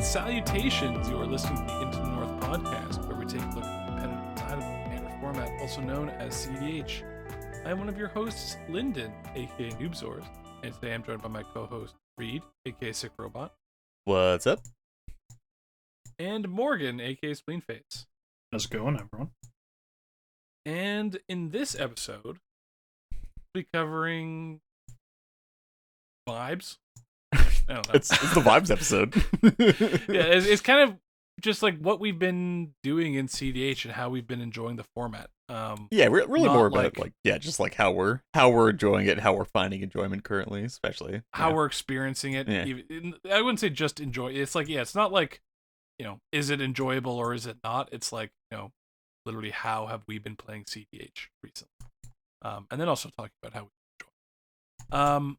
salutations. You are listening to the Into the North podcast, where we take a look at the competitive side of the standard format, also known as CDH. I am one of your hosts, Lyndon, aka Noobzors, and today I'm joined by my co-host, Reed, aka Sick Robot. What's up? And Morgan, aka Spleenface. How's it going, everyone? And in this episode, we'll be covering vibes. I don't know. It's the vibes episode. Yeah, it's kind of just like what we've been doing in CDH and how we've been enjoying the format. Yeah, really more about like just like how we're enjoying it, how we're finding enjoyment currently, especially how we're experiencing it. Yeah. I wouldn't say just enjoy. It's like, yeah, it's not like, is it enjoyable or is it not? It's like, literally how have we been playing CDH recently? And then also talking about how we enjoy.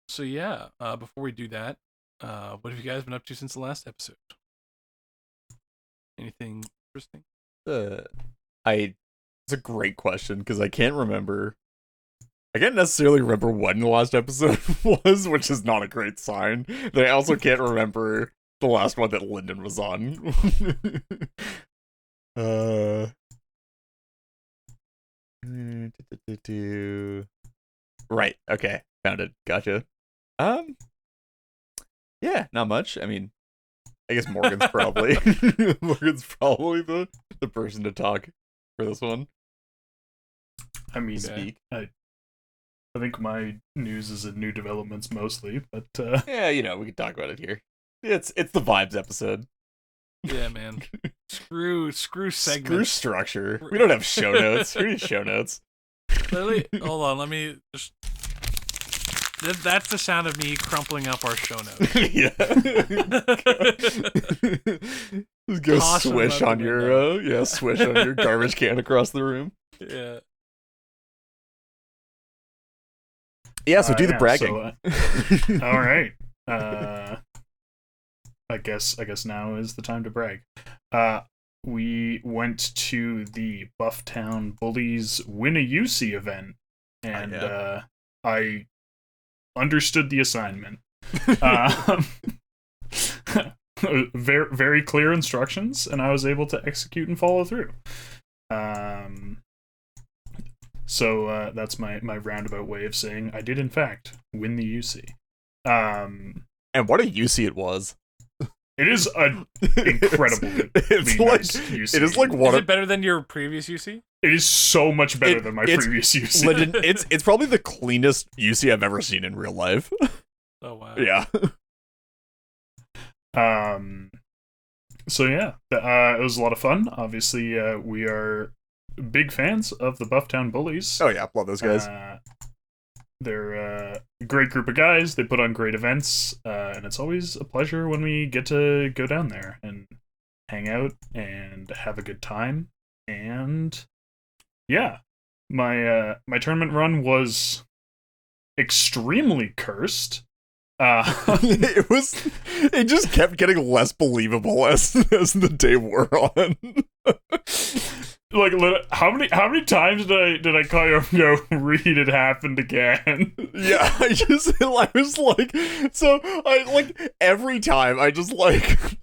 So yeah, before we do that, what have you guys been up to since the last episode? Anything interesting? It's a great question because I can't necessarily remember when the last episode was, which is not a great sign. But I also can't remember the last one that Lyndon was on. Right. Okay. Found it. Gotcha. Yeah, not much. I mean, I guess Morgan's probably the person to talk for this one. I mean, Speak. I think my news is in new developments mostly, but Yeah, we can talk about it here. It's the vibes episode. Yeah, man. Screw segments. Screw structure. We don't have show notes. Who needs show notes? Literally, hold on. Let me just. That's the sound of me crumpling up our show notes. Yeah. Just go Toss 'em swish out on the your window. swish on your garbage can across the room. Yeah. Yeah, so do the yeah, bragging. so, all right. I guess now is the time to brag. We went to the Bufftown Bullies Win a UC event, and I understood the assignment. Very, very clear instructions, and I was able to execute and follow through. So that's my roundabout way of saying I did in fact win the UC. And what a UC it was. It is an incredibly it's nice like UC. it is like one Is of it better than your previous UC? It is so much better than my it's previous UC. it's probably the cleanest UC I've ever seen in real life. Oh wow. Yeah. So yeah, it was a lot of fun. Obviously, we are big fans of the Bufftown Bullies. Oh yeah, love those guys. They're a great group of guys. They put on great events, and it's always a pleasure when we get to go down there and hang out and have a good time. And yeah, my tournament run was extremely cursed. It just kept getting less believable as the day wore on. Like, how many times did I call you up and go, Reed, it happened again? Yeah, I was like, so I like every time I just like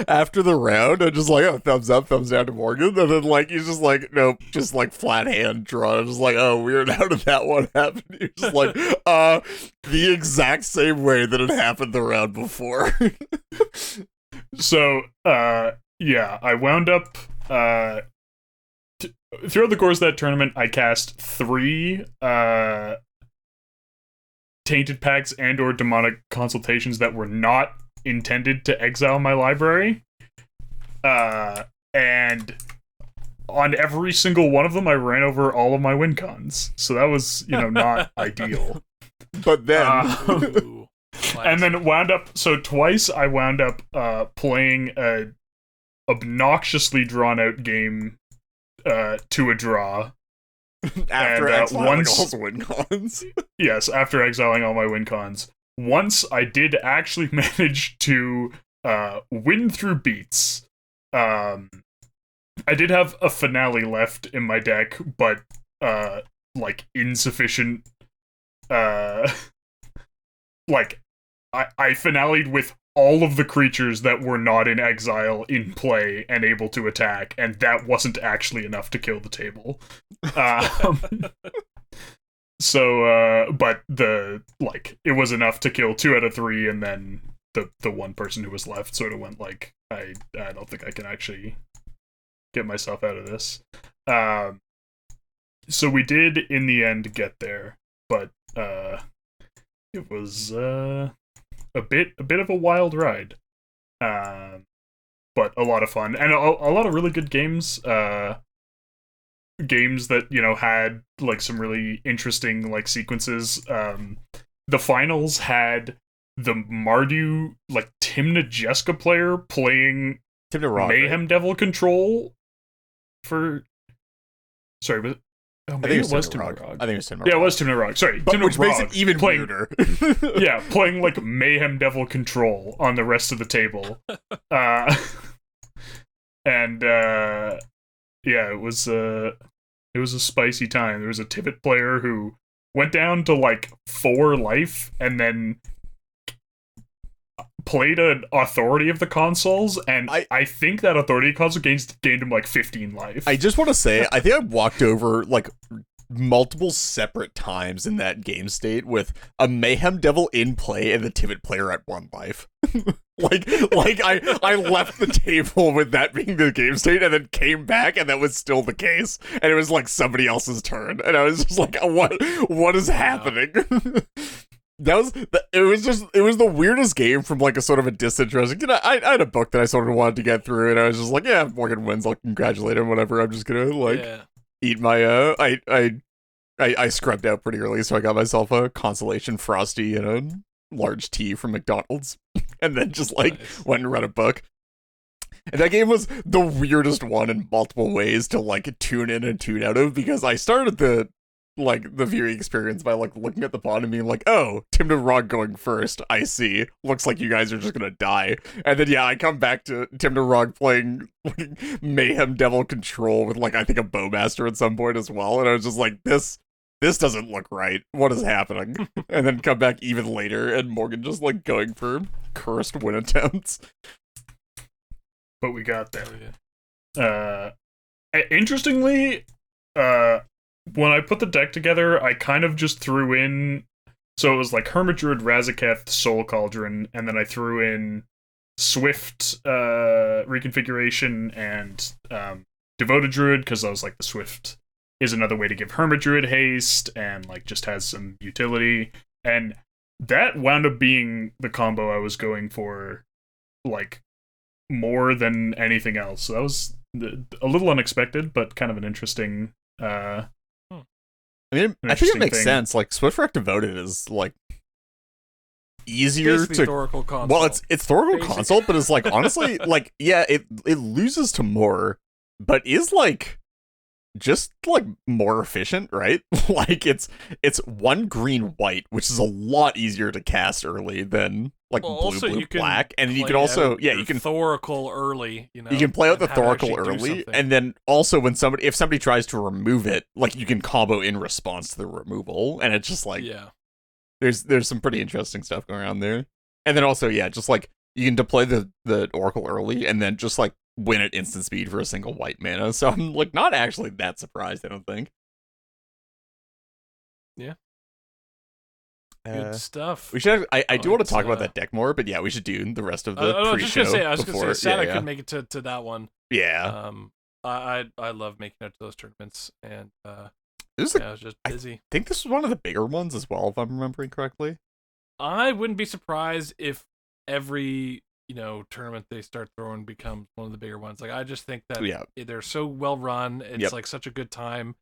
after the round I just like, oh, thumbs up, thumbs down to Morgan, and then like he's just like, nope, just like flat hand draw. I'm just like, oh, weird, how did that one happen? You're just like, the exact same way that it happened the round before. So, yeah, I wound up throughout the course of that tournament, I cast 3 tainted packs and or demonic consultations that were not intended to exile my library. And on every single one of them, I ran over all of my win cons. So that was, not ideal. But then... Ooh. And then twice I wound up playing a obnoxiously drawn out game to a draw. After and, exiling all his win cons. Yes, after exiling all my win cons. Once I did actually manage to win through beats. I did have a finale left in my deck, but like insufficient. Like I finale'd with all of the creatures that were not in exile in play and able to attack, and that wasn't actually enough to kill the table. Um, but it was enough to kill 2 out of 3, and then the one person who was left sort of went like, I don't think I can actually get myself out of this. So we did in the end get there, but it was a bit of a wild ride, but a lot of fun and a lot of really good games. Games that had like some really interesting like sequences. The finals had the Mardu like Timna Jeska player playing Timna Rock, Mayhem right? Devil Control for. Sorry, but maybe it was Timna Rog. I think it was Timna Rock. Yeah, it was Timna Rog. Sorry, But Timna which makes Rog it even playing, weirder. yeah, playing like Mayhem Devil Control on the rest of the table. And yeah, it was a spicy time. There was a Tivit player who went down to like 4 life and then played an Authority of the Consuls, and I think that Authority console gained him like 15 life. I just want to say, I think I walked over like multiple separate times in that game state with a Mayhem Devil in play and the Tivit player at 1 life. like I left the table with that being the game state and then came back and that was still the case, and it was like somebody else's turn, and I was just like, what is happening? It was the weirdest game from like a sort of a disinterested. I had a book that I sort of wanted to get through, and I was just like, yeah, if Morgan wins, I'll congratulate him, whatever. I'm just gonna eat my I scrubbed out pretty early, so I got myself a consolation Frosty and a large tea from McDonald's, and then just like went and read a book. And that game was the weirdest one in multiple ways to like tune in and tune out of, because I started the viewing experience by like looking at the pod and being like, oh, Timna Rog going first, I see. Looks like you guys are just gonna die. And then I come back to Timna Rog playing like Mayhem Devil Control with like I think a Bowmaster at some point as well, and I was just like, this doesn't look right. What is happening? And then come back even later and Morgan just like going for cursed win attempts. But we got there. Interestingly, when I put the deck together, I kind of just threw in. So it was like Hermit Druid, Razaketh, Soul Cauldron, and then I threw in Swift reconfiguration and Devoted Druid, because I was like, the Swift is another way to give Hermit Druid haste and like just has some utility. And that wound up being the combo I was going for, like, more than anything else. So that was a little unexpected, but kind of an interesting. I mean, I think it makes sense. Like, Swift Rec Devoted is like easier to Thoracle console. Well, it's Thoracle console, but it's like honestly, like it loses to more, but is like just like more efficient, right? Like it's 1 green white, which is a lot easier to cast early than like blue black, and you can also you can Thoracle early. You can play out the Thoracle early, and then also when if somebody tries to remove it, like you can combo in response to the removal, and it's just like there's some pretty interesting stuff going on there, and then also just like you can deploy the Oracle early, and then just like win at instant speed for a single white mana. So I'm like not actually that surprised. I don't think. Yeah. Good stuff. We should. I do want to talk about that deck more, but we should do the rest of the pre-show. I was just gonna say. I was gonna say, sad I couldn't make it to that one. Yeah. I love making it to those tournaments, and I was just busy. I think this was one of the bigger ones as well, if I'm remembering correctly. I wouldn't be surprised if every tournament they start throwing becomes one of the bigger ones. Like, I just think that they're so well run. It's like such a good time.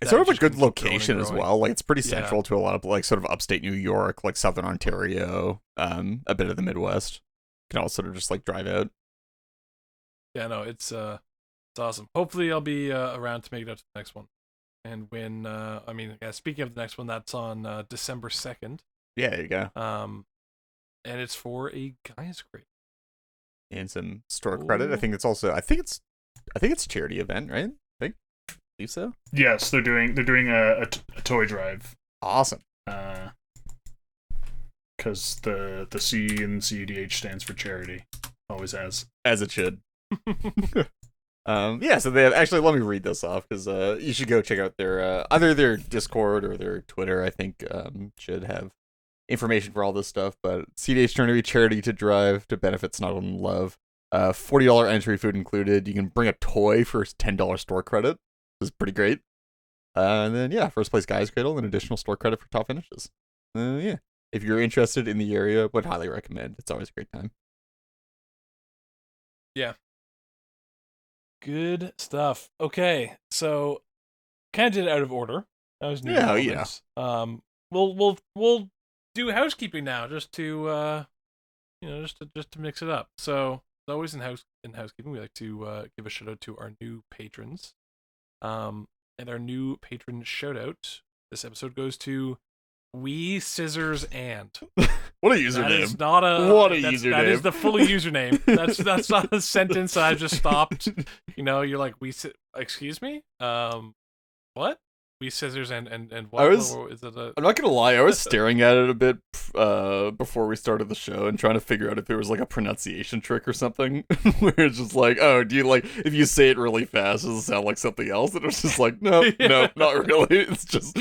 It's sort of a good location as well. Like, it's pretty central to a lot of like sort of upstate New York, like Southern Ontario, a bit of the Midwest. You can all sort of just like drive out. Yeah, no, it's awesome. Hopefully I'll be around to make it up to the next one. And when speaking of the next one, that's on December 2nd. Yeah, there you go. And it's for a Gaia's Grave. And some store credit. I think it's a charity event, right? I believe so. Yes, they're doing a toy drive. Awesome. because the C in CEDH stands for charity. Always has. As it should. Yeah, so they have, actually, let me read this off, because you should go check out their either their Discord or their Twitter. I think should have information for all this stuff. But CDH Tournament charity to drive to benefit Snuggle and Love. $40 entry, food included. You can bring a toy for $10 store credit. This is pretty great. And then yeah, first place Guy's Cradle and additional store credit for top finishes. Yeah, if you're interested in the area, would highly recommend. It's always a great time. Yeah. Good stuff. Okay, so kind of did it out of order. That was new. Yeah. We'll do housekeeping now, just to just to mix it up. So as always in housekeeping, we like to give a shout out to our new patrons. And our new patron shout out this episode goes to We Scissors and. What a username! That is not a. What a username! That is the full username. That's not a sentence I just stopped. You're like excuse me. What? We Scissors and what? Is it I'm not gonna lie. I was staring at it a bit before we started the show and trying to figure out if there was like a pronunciation trick or something. Where it's just like, oh, do you like if you say it really fast, does it sound like something else? And it was just like, no, no, not really. It's just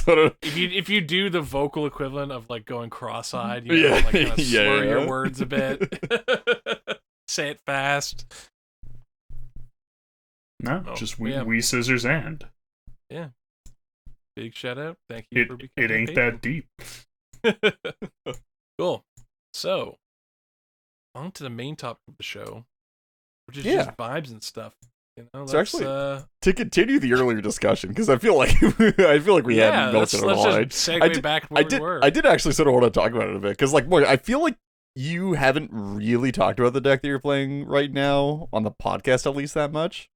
sort of. If you do the vocal equivalent of like going cross-eyed, like kind of slur your words a bit. Say it fast. No, just we Scissors and. Yeah. Big shout out. Thank you for becoming It ain't that deep. Cool. So, on to the main topic of the show, which is just vibes and stuff. So actually, to continue the earlier discussion, because I feel like we hadn't built it let's just segue back to where we were. I did actually sort of want to talk about it a bit, because like, I feel like you haven't really talked about the deck that you're playing right now on the podcast, at least that much.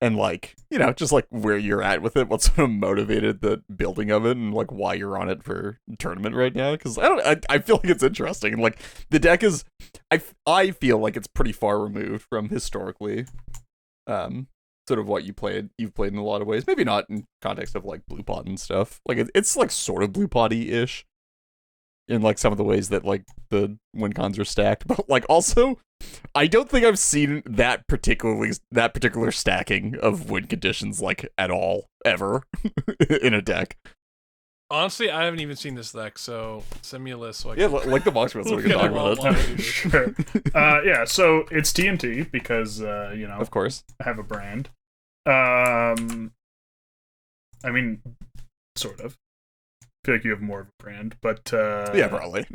And like, just like where you're at with it, what sort of motivated the building of it, and like why you're on it for tournament right now. Because I feel like it's interesting. And like the deck is, I feel like it's pretty far removed from historically, sort of what you've played in a lot of ways. Maybe not in context of like blue pot and stuff. Like it's like sort of blue potty ish in like some of the ways that like the win cons are stacked, but like also I don't think I've seen that particular stacking of win conditions like at all ever in a deck. Honestly, I haven't even seen this deck, so send me a list. So like the box so we can talk about it. Sure. Yeah, so it's TNT because of course, I have a brand. I mean, sort of. I feel like you have more of a brand, but yeah, probably.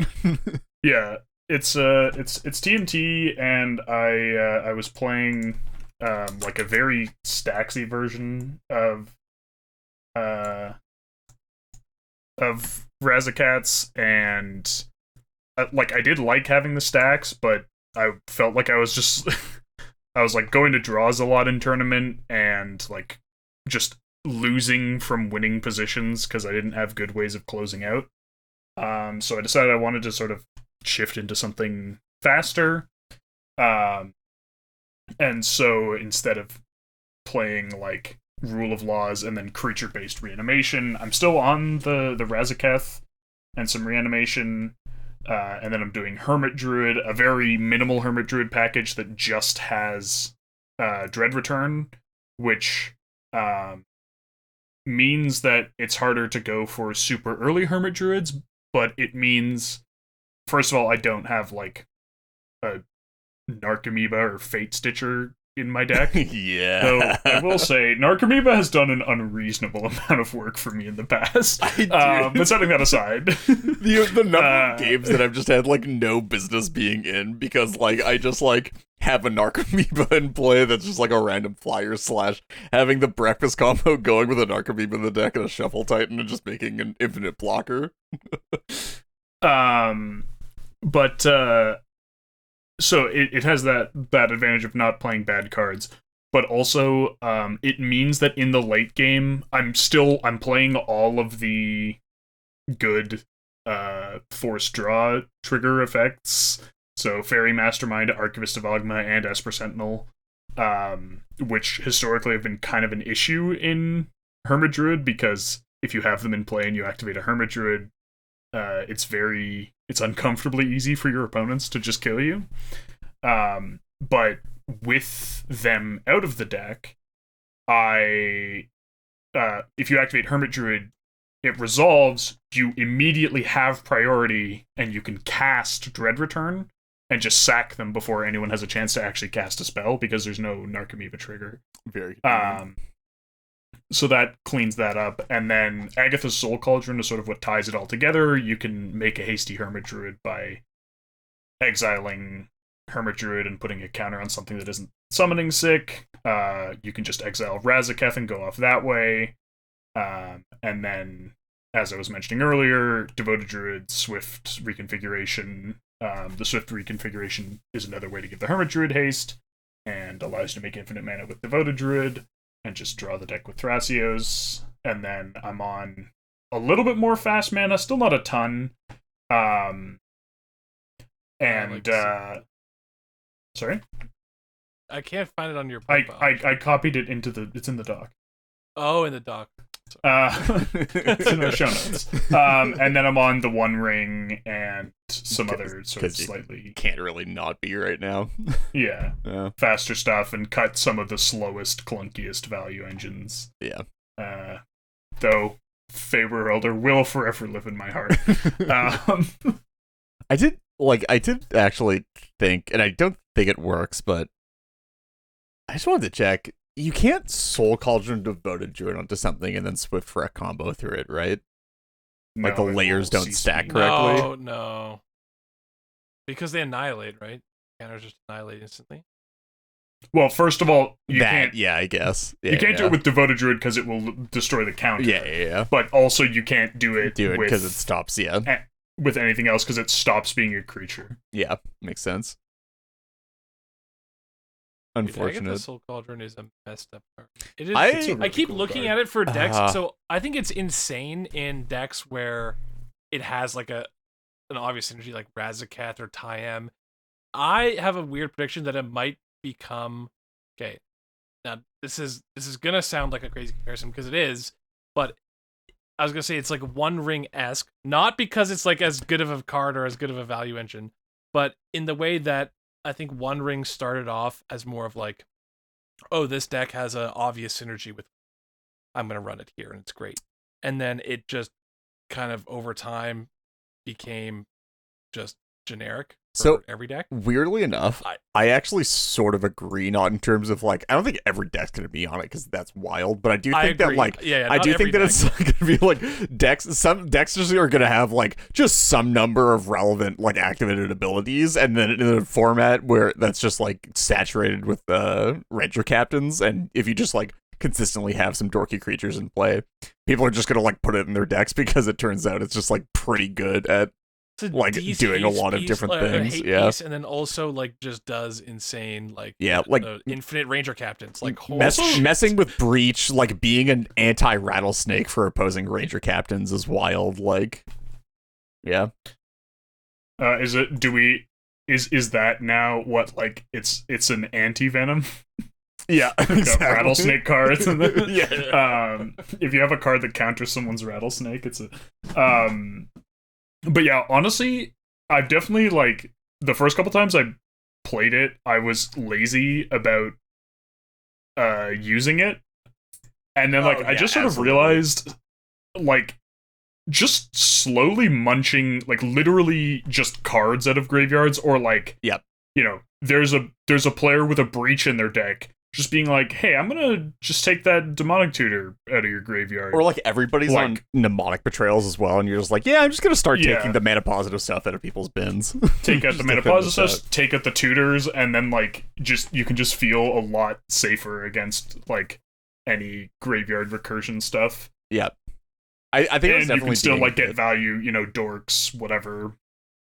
Yeah, it's TNT, and I was playing like a very stacksy version of Razakats, and like I did like having the stacks, but I felt like I was just I was like going to draws a lot in tournament and like just losing from winning positions because I didn't have good ways of closing out. So I decided I wanted to sort of shift into something faster. And so instead of playing like Rule of Laws and then creature-based reanimation, I'm still on the Razaketh and some reanimation. And then I'm doing Hermit Druid, a very minimal Hermit Druid package that just has Dread Return, which means that it's harder to go for super early Hermit Druids, but it means, first of all, I don't have like a Narcomoeba or Fate Stitcher in my deck. Yeah. So I will say, Narcomoeba has done an unreasonable amount of work for me in the past. But setting that aside, the number of games that I've just had like no business being in because like I just like have a Narcomoeba in play that's just like a random flyer / having the breakfast combo going with a Narcomoeba in the deck and a Shuffle Titan and just making an infinite blocker. But so it has that advantage of not playing bad cards, but also it means that in the late game I'm playing all of the good force draw trigger effects. So Fairy Mastermind, Archivist of Ogma, and Esper Sentinel, which historically have been kind of an issue in Hermit Druid, because if you have them in play and you activate a Hermit Druid, It's uncomfortably easy for your opponents to just kill you. But with them out of the deck, if you activate Hermit Druid, it resolves, you immediately have priority, and you can cast Dread Return and just sack them before anyone has a chance to actually cast a spell, because there's no Narcomoeba trigger. Very good. So that cleans that up, and then Agatha's Soul Cauldron is sort of what ties it all together. You can make a hasty Hermit Druid by exiling Hermit Druid and putting a counter on something that isn't summoning sick. You can just exile Razaketh and go off that way. And then, as I was mentioning earlier, Devoted Druid, Swift Reconfiguration. The Swift Reconfiguration is another way to give the Hermit Druid haste, and allows you to make infinite mana with Devoted Druid, and just draw the deck with Thrasios. And then I'm on a little bit more fast mana, still not a ton. Sorry? I can't find it on your profile. I copied it it's in the doc. Oh, in the doc. It's in our show notes. And then I'm on the One Ring and some other sort of slightly... Can't really not be right now. Yeah. Yeah. Faster stuff, and cut some of the slowest, clunkiest value engines. Yeah. Though Faber Elder will forever live in my heart. I did actually think, and I don't think it works, but I just wanted to check. You can't Soul Cauldron Devoted Druid onto something and then Swift for a combo through it, right? Like the layers don't stack correctly? No. Because they annihilate, right? Counters just annihilate instantly. Well, first of all, you can't... Yeah, I guess. Yeah, you can't do it with Devoted Druid because it will destroy the counter. Yeah. But also you can't do it because it stops, with anything else, because it stops being a creature. Yeah, makes sense. Unfortunate. Dude, Agatha Soul Cauldron is a messed up card. It is. I keep looking at it for decks, so I think it's insane in decks where it has like an obvious synergy like Razaketh or Tayam. I have a weird prediction that it might become okay. Now this is gonna sound like a crazy comparison because it is, but I was gonna say it's like One Ring-esque, not because it's like as good of a card or as good of a value engine, but in the way that I think One Ring started off as more of like, oh, this deck has an obvious synergy with, I'm going to run it here, and it's great. And then it just kind of over time became just generic for every deck. Weirdly enough, I actually sort of agree, not in terms of like, I don't think every deck's going to be on it because that's wild, but I do think that like, I do think that it's going to be like some decks just are going to have like just some number of relevant like activated abilities, and then in a format where that's just like saturated with Ranger Captains, and if you just like consistently have some dorky creatures in play, people are just going to like put it in their decks because it turns out it's just like pretty good at like doing a lot of different things, and then also like just does insane like like infinite Ranger Captains, like messing with Breach, like being an anti-rattlesnake for opposing Ranger Captains is wild. Like, yeah. Is that now what, like it's an anti-venom? Yeah, exactly. Rattlesnake cards. If you have a card that counters someone's rattlesnake, it's a but yeah, honestly, I've definitely, like, the first couple times I played it, I was lazy about using it. And then, I just sort of realized, like, just slowly munching, like, literally just cards out of graveyards, or, like, you know, there's a player with a Breach in their deck, just being like, hey, I'm gonna just take that Demonic Tutor out of your graveyard. Or like everybody's like, on Mnemonic Betrayals as well, and you're just like, I'm just gonna start taking the mana positive stuff out of people's bins. Take out the mana positive stuff, take out the tutors, and then like you can just feel a lot safer against like any graveyard recursion stuff. Yeah. I think it's definitely you can still like get value, you know, dorks, whatever.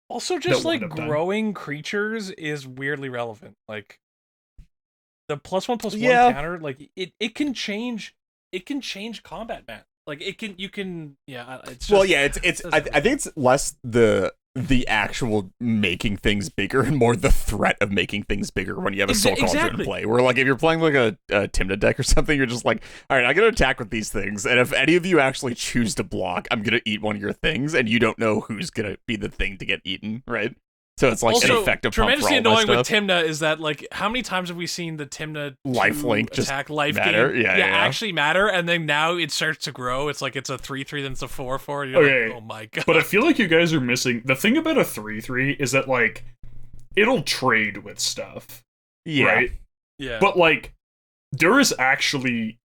Also just like growing creatures is weirdly relevant. Like the +1/+1 counter, like it can change combat, man. Like you can it's just, I think it's less the the actual making things bigger and more the threat of making things bigger when you have a Soul Cauldron in play. Where like if you're playing like a Tymna deck or something, you're just like, all right, I'm gonna attack with these things, and if any of you actually choose to block, I'm gonna eat one of your things, and you don't know who's gonna be the thing to get eaten, right? So it's like also, an effective pump for tremendously all that annoying with stuff. Tymna is that like how many times have we seen the Tymna Lifelink just attack life matter? gain Yeah. actually matter, and then now it starts to grow. It's like it's a 3/3, then it's a 4/4. You're Okay. like, oh my god! But I feel like you guys are missing the thing about a 3/3 is that like it'll trade with stuff, Yeah. right? yeah, But like there is actually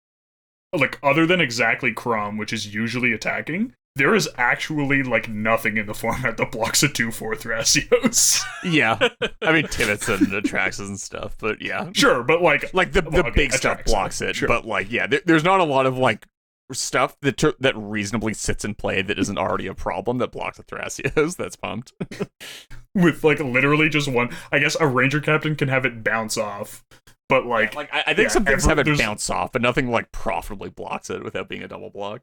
like other than exactly Crom, which is usually attacking, there is actually like nothing in the format that blocks a 2/4 Thrasios. Yeah. I mean, Tibbets and Atraxas and stuff, but yeah. Sure, but like The okay, big stuff Atraxa, blocks it, sure. but like, yeah, there's not a lot of like stuff that reasonably sits in play that isn't already a problem that blocks the Thrasios. That's pumped. with like literally just one, I guess a Ranger Captain can have it bounce off, but like I think yeah, some things have it there's- bounce off, but nothing like profitably blocks it without being a double block.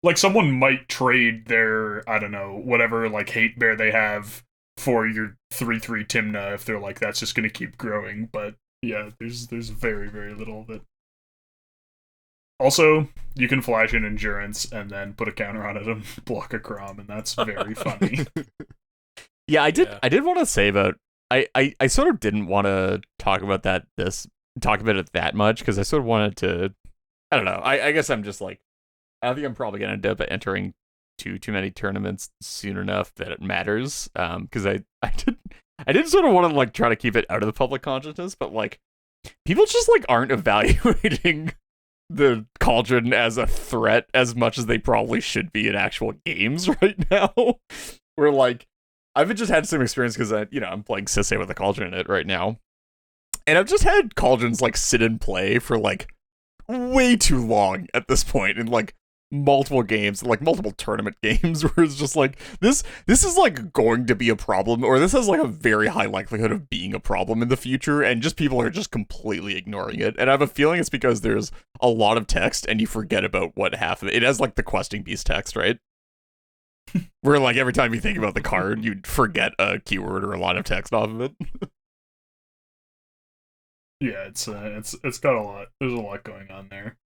like someone might trade their, I don't know, whatever like hate bear they have for your 3/3 Tymna if they're like that's just gonna keep growing. But yeah, there's very, very little that. Also, you can flash in endurance and then put a counter on it and block a Crom, and that's very funny. Yeah, I did. Yeah. I did want to say about. I sort of didn't want to talk about talk about it that much because I sort of wanted to. I don't know. I guess I'm just like. I think I'm probably gonna end up entering too many tournaments soon enough that it matters. Because I did sort of want to like try to keep it out of the public consciousness, but like people just like aren't evaluating the Cauldron as a threat as much as they probably should be in actual games right now. Where like I've just had some experience because I'm playing Sisay with a Cauldron in it right now, and I've just had Cauldrons like sit and play for like way too long at this point in like multiple games, like multiple tournament games, where it's just like this is like going to be a problem, or this has like a very high likelihood of being a problem in the future, and just people are just completely ignoring it. And I have a feeling it's because there's a lot of text and you forget about what half of it has, like the questing beast text, right? Where like every time you think about the card, you'd forget a keyword or a line of text off of it. Yeah, it's got a lot. There's a lot going on there.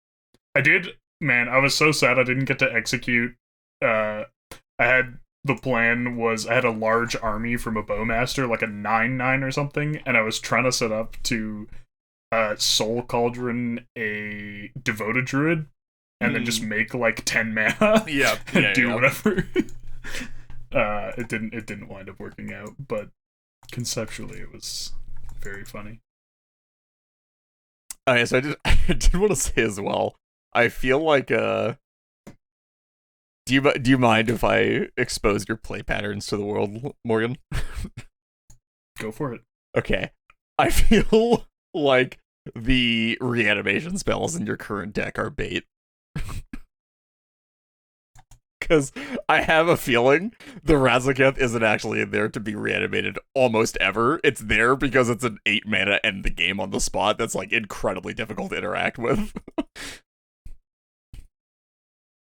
I was so sad I didn't get to execute. I had the plan was I had a large army from a bowmaster, like a 9/9 or something, and I was trying to set up to Soul Cauldron a devoted druid, and then just make like 10 mana. Yeah, and do whatever. It didn't wind up working out, but conceptually it was very funny. Okay, so I did want to say as well. I feel like do you mind if I expose your play patterns to the world, Morgan? Go for it. Okay. I feel like the reanimation spells in your current deck are bait. Because I have a feeling the Razaketh isn't actually in there to be reanimated almost ever. It's there because it's an 8 mana end the game on the spot that's like incredibly difficult to interact with.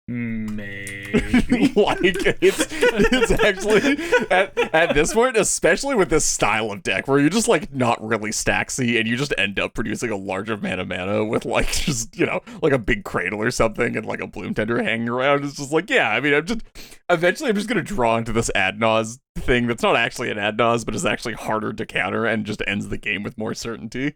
Maybe. Like it's actually at this point, especially with this style of deck where you're just like not really stacksy and you just end up producing a large amount of mana with like just like a big cradle or something and like a bloom tender hanging around. It's just like, yeah, I mean, I'm just gonna draw into this ad nause thing that's not actually an ad nause but is actually harder to counter and just ends the game with more certainty.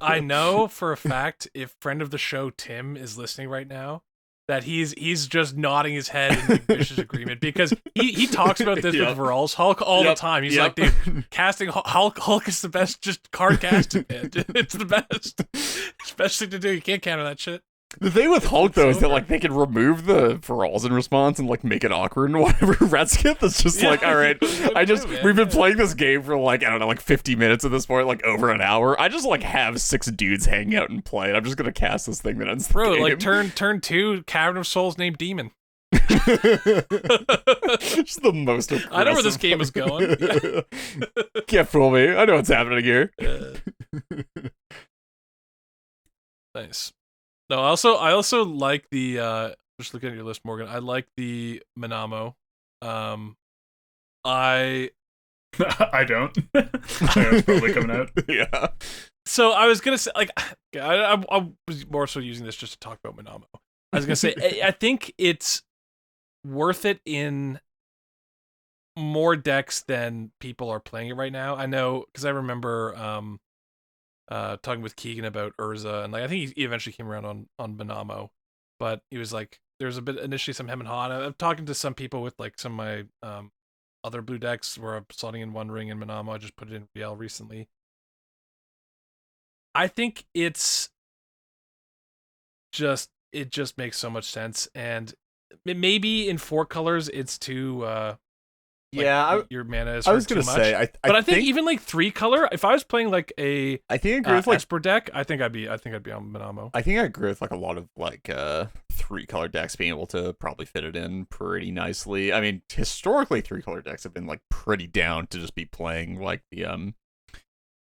I know for a fact if friend of the show Tim is listening right now, that he's just nodding his head in like vicious agreement because he talks about this with Varol's Hulk all the time. He's like, dude, casting Hulk is the best just card casting, man. It's the best. Especially to do. You can't counter that shit. The thing with Hulk though is that like they can remove the Varolz in response and like make it awkward and whatever. Ratskith is just like, all right, we've been playing this game for like, I don't know, like 50 minutes at this point, like over an hour. I just like have 6 dudes hanging out and play. I'm just gonna cast this thing that ends the game. Like turn 2, Cavern of Souls named Demon. Just the most aggressive. I know where this game is going. Can't fool me. I know what's happening here. Nice. No, I also like the just looking at your list, Morgan. I like the Manamo. I I don't. It's probably coming out. Yeah. So I was gonna say, like, I was more so using this just to talk about Monamo. I was gonna say, I think it's worth it in more decks than people are playing it right now. I know, because I remember talking with Keegan about Urza, and like I think he eventually came around on Monamo, but he was like, there's a bit initially some hem and haw. And I'm talking to some people with like some of my other blue decks where I'm slotting in One Ring and Monamo. I just put it in Riel recently. I think it just makes so much sense, and maybe in 4 colors it's too Yeah, your mana is I was too gonna much. say, I But I think even like 3 color, if I was playing like a I think I agree with like Esper deck, I think I'd be on Monamo. I think I agree with like a lot of like 3-color decks being able to probably fit it in pretty nicely. I mean, historically 3-color decks have been like pretty down to just be playing like the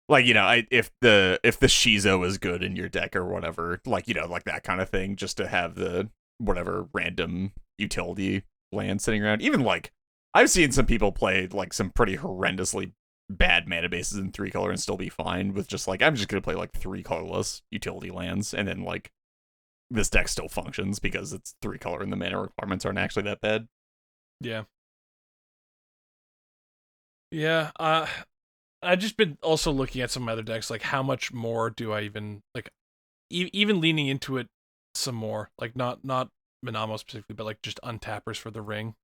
like, you know, if the Shizo is good in your deck or whatever, like, you know, like that kind of thing, just to have the whatever random utility land sitting around. Even like I've seen some people play like some pretty horrendously bad mana bases in 3-color and still be fine with just like, I'm just gonna play like 3 colorless utility lands, and then like this deck still functions because it's 3-color and the mana requirements aren't actually that bad. Yeah. Yeah, I've just been also looking at some other decks, like how much more do I even like, even leaning into it some more, like not Monamo specifically, but like just untappers for the ring,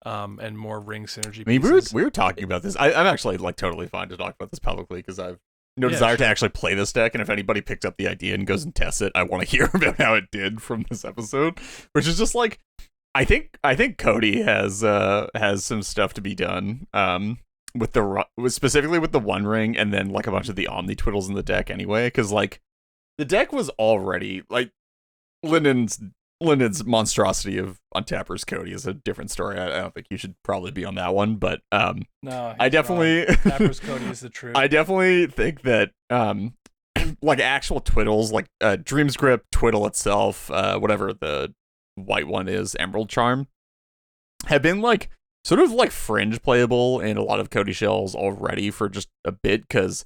and more ring synergy. I mean, pieces. we were talking about this. I'm actually like totally fine to talk about this publicly because I've no Yeah, desire to sure. actually play this deck, and if anybody picks up the idea and goes and tests it, I want to hear about how it did from this episode, which is just like, I think Cody has some stuff to be done. With specifically with the One Ring, and then like a bunch of the Omni Twiddles in the deck anyway, because like the deck was already like Linden's monstrosity of untappers Cody is a different story. I don't think you should probably be on that one, but No, I definitely Tappers Cody is the truth. I definitely think that like actual twiddles, like Dream's Grip, Twiddle itself, whatever the white one is, Emerald Charm, have been like sort of like fringe playable in a lot of Cody shells already for just a bit, because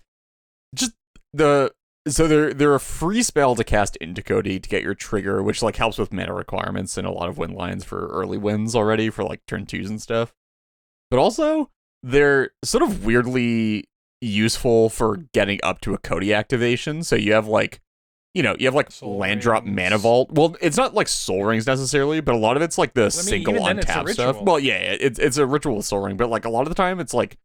just they're a free spell to cast into Cody to get your trigger, which like helps with mana requirements and a lot of win lines for early wins already for like turn 2s and stuff. But also they're sort of weirdly useful for getting up to a Cody activation. So you have like, you know, you have like Soul land drop Rings. mana vault. Well, it's not like soul rings necessarily, but a lot of it's like the single even then it's a untap stuff. ritual. Well, yeah, it's a ritual with soul ring, but like a lot of the time it's like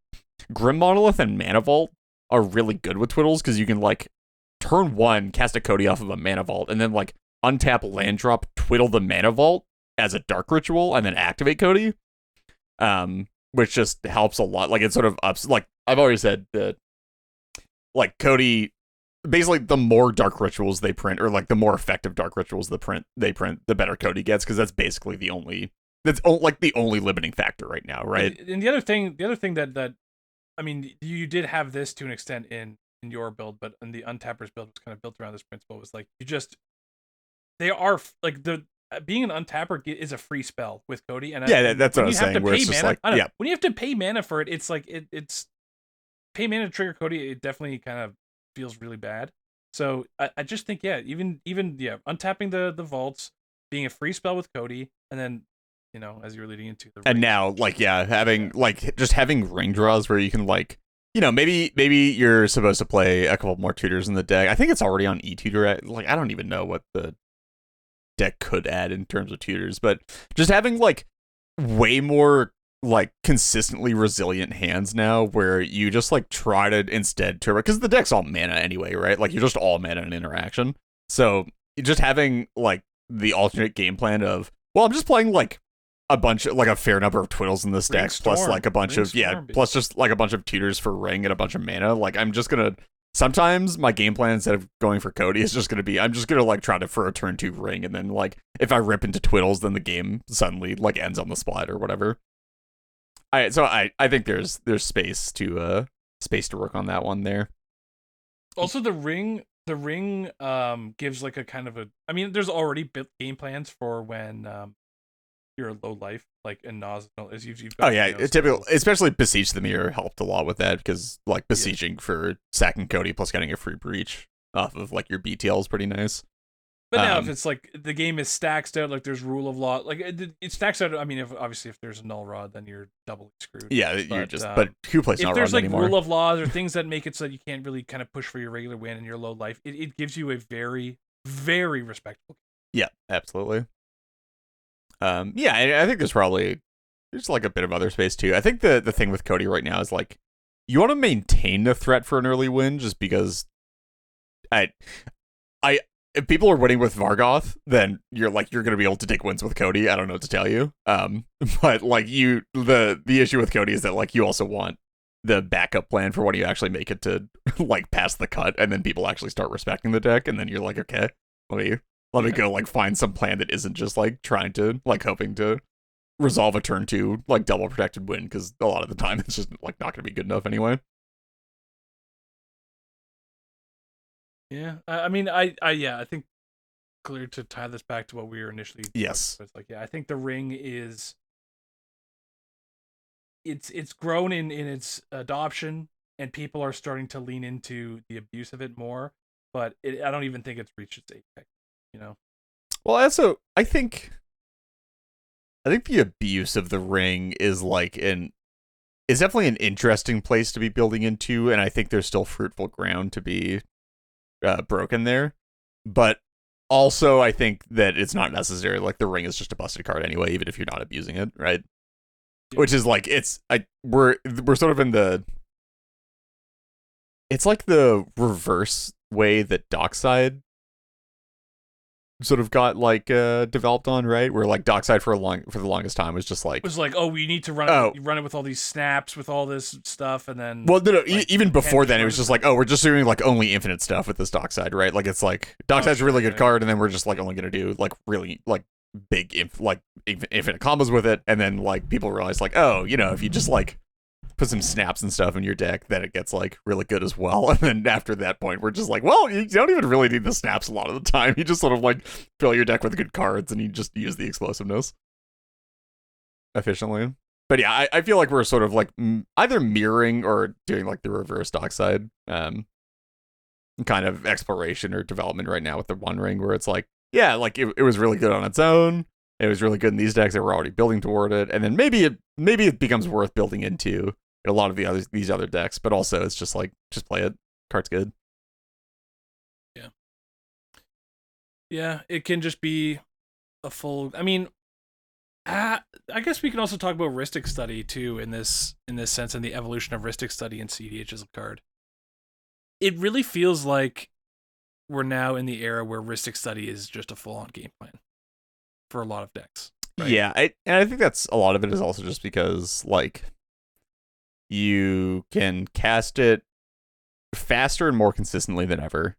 Grim Monolith and Mana Vault are really good with twiddles because you can like turn 1 cast a Cody off of a Mana Vault and then like untap land drop, twiddle the Mana Vault as a dark ritual, and then activate Cody. Which just helps a lot. Like it sort of ups, like I've already said that like Cody, basically the more dark rituals they print, or like the more effective dark rituals they print, the better Cody gets, because that's basically the only limiting factor right now, right? And the other thing that I mean, you did have this to an extent in your build, but in the Untappers build was kind of built around this principle. Was like they are like the being an untapper is a free spell with Cody, and Yeah, that's what I was you have saying. to Where pay it's just mana, like, I don't know, yeah, when you have to pay mana for it, it's like it's pay mana to trigger Cody. It definitely kind of feels really bad. So I just think even untapping the vaults, being a free spell with Cody, and then as you're leading into the and rings, now like having like just having ring draws where you can like, maybe you're supposed to play a couple more tutors in the deck. I think it's already on e-tutor. Like I don't even know what the deck could add in terms of tutors, but just having like way more like consistently resilient hands now, where you just like try to instead turbo, because the deck's all mana anyway, right? Like you're just all mana and interaction. So just having like the alternate game plan of, well, I'm just playing like a bunch of like a fair number of twiddles in this Ring deck, plus Storm. like a bunch Ring of Storm, plus just like a bunch of tutors for ring and a bunch of mana. Like I'm just gonna, sometimes my game plan instead of going for Cody is just gonna be, I'm just gonna like try to for a turn 2 ring, and then like if I rip into twiddles, then the game suddenly like ends on the spot or whatever. I think there's space to work on that one there. Also, the ring gives like a kind of a. I mean, there's already built game plans for when you're low life, like in Nozzle, as you've Oh got. yeah, you know, it typical, especially Besiege the Mirror helped a lot with that because like besieging for sacking Cody plus getting a free breach off of like your BTL is pretty nice. But now, if it's like the game is stacked out, like there's rule of law, like it stacks out. I mean, obviously if there's a null rod, then you're doubly screwed. Yeah, you're just. But who plays if null there's rod like anymore? rule of laws or things that make it so that you can't really kind of push for your regular win and your low life, it gives you a very, very respectable. Yeah, absolutely. Yeah, I think there's like a bit of other space too. I think the thing with Cody right now is like you want to maintain the threat for an early win just because if people are winning with Vargoth, then you're gonna be able to take wins with Cody. I don't know what to tell you. But like the issue with Cody is that like you also want the backup plan for when you actually make it to like pass the cut, and then people actually start respecting the deck, and then you're like, okay, let me go like find some plan that isn't just like trying to like hoping to resolve a turn 2 like double protected win, because a lot of the time it's just like not gonna be good enough anyway. Yeah, I mean, I think clear to tie this back to what we were initially. Yes, it's like I think the ring is it's grown in its adoption, and people are starting to lean into the abuse of it more. But I don't even think it's reached its apex. You know. Well, also I think the abuse of the ring is is definitely an interesting place to be building into, and I think there's still fruitful ground to be broken there. But also, I think that it's not necessary. Like the ring is just a busted card anyway, even if you're not abusing it, right? Yeah. Which is like we're sort of in the. It's like the reverse way that Dockside sort of got like developed on, right? Where like Dockside for the longest time was just like oh, we need to run it with all these snaps with all this stuff, and then no, like, even before then it was just like, oh, we're just doing like only infinite stuff with this Dockside, right? Like it's like Dockside's a really good card, and then we're just like only gonna do like really like big infinite combos with it, and then like people realize like, oh, if you just like put some snaps and stuff in your deck, then it gets like really good as well. And then after that point, we're just like, well, you don't even really need the snaps a lot of the time. You just sort of like fill your deck with good cards, and you just use the explosiveness efficiently. But yeah, I feel like we're sort of like either mirroring or doing like the reverse Dockside kind of exploration or development right now with the One Ring, where it's like, yeah, like it was really good on its own. It was really good in these decks that were already building toward it, and then maybe it becomes worth building into a lot of these other decks. But also, it's just like play it. Card's good. Yeah, it can just be a full. I mean, I guess we can also talk about Rhystic Study too in this sense, and the evolution of Rhystic Study and CDH as a card. It really feels like we're now in the era where Rhystic Study is just a full-on game plan for a lot of decks. Right? Yeah, and I think that's a lot of it is also just because like you can cast it faster and more consistently than ever,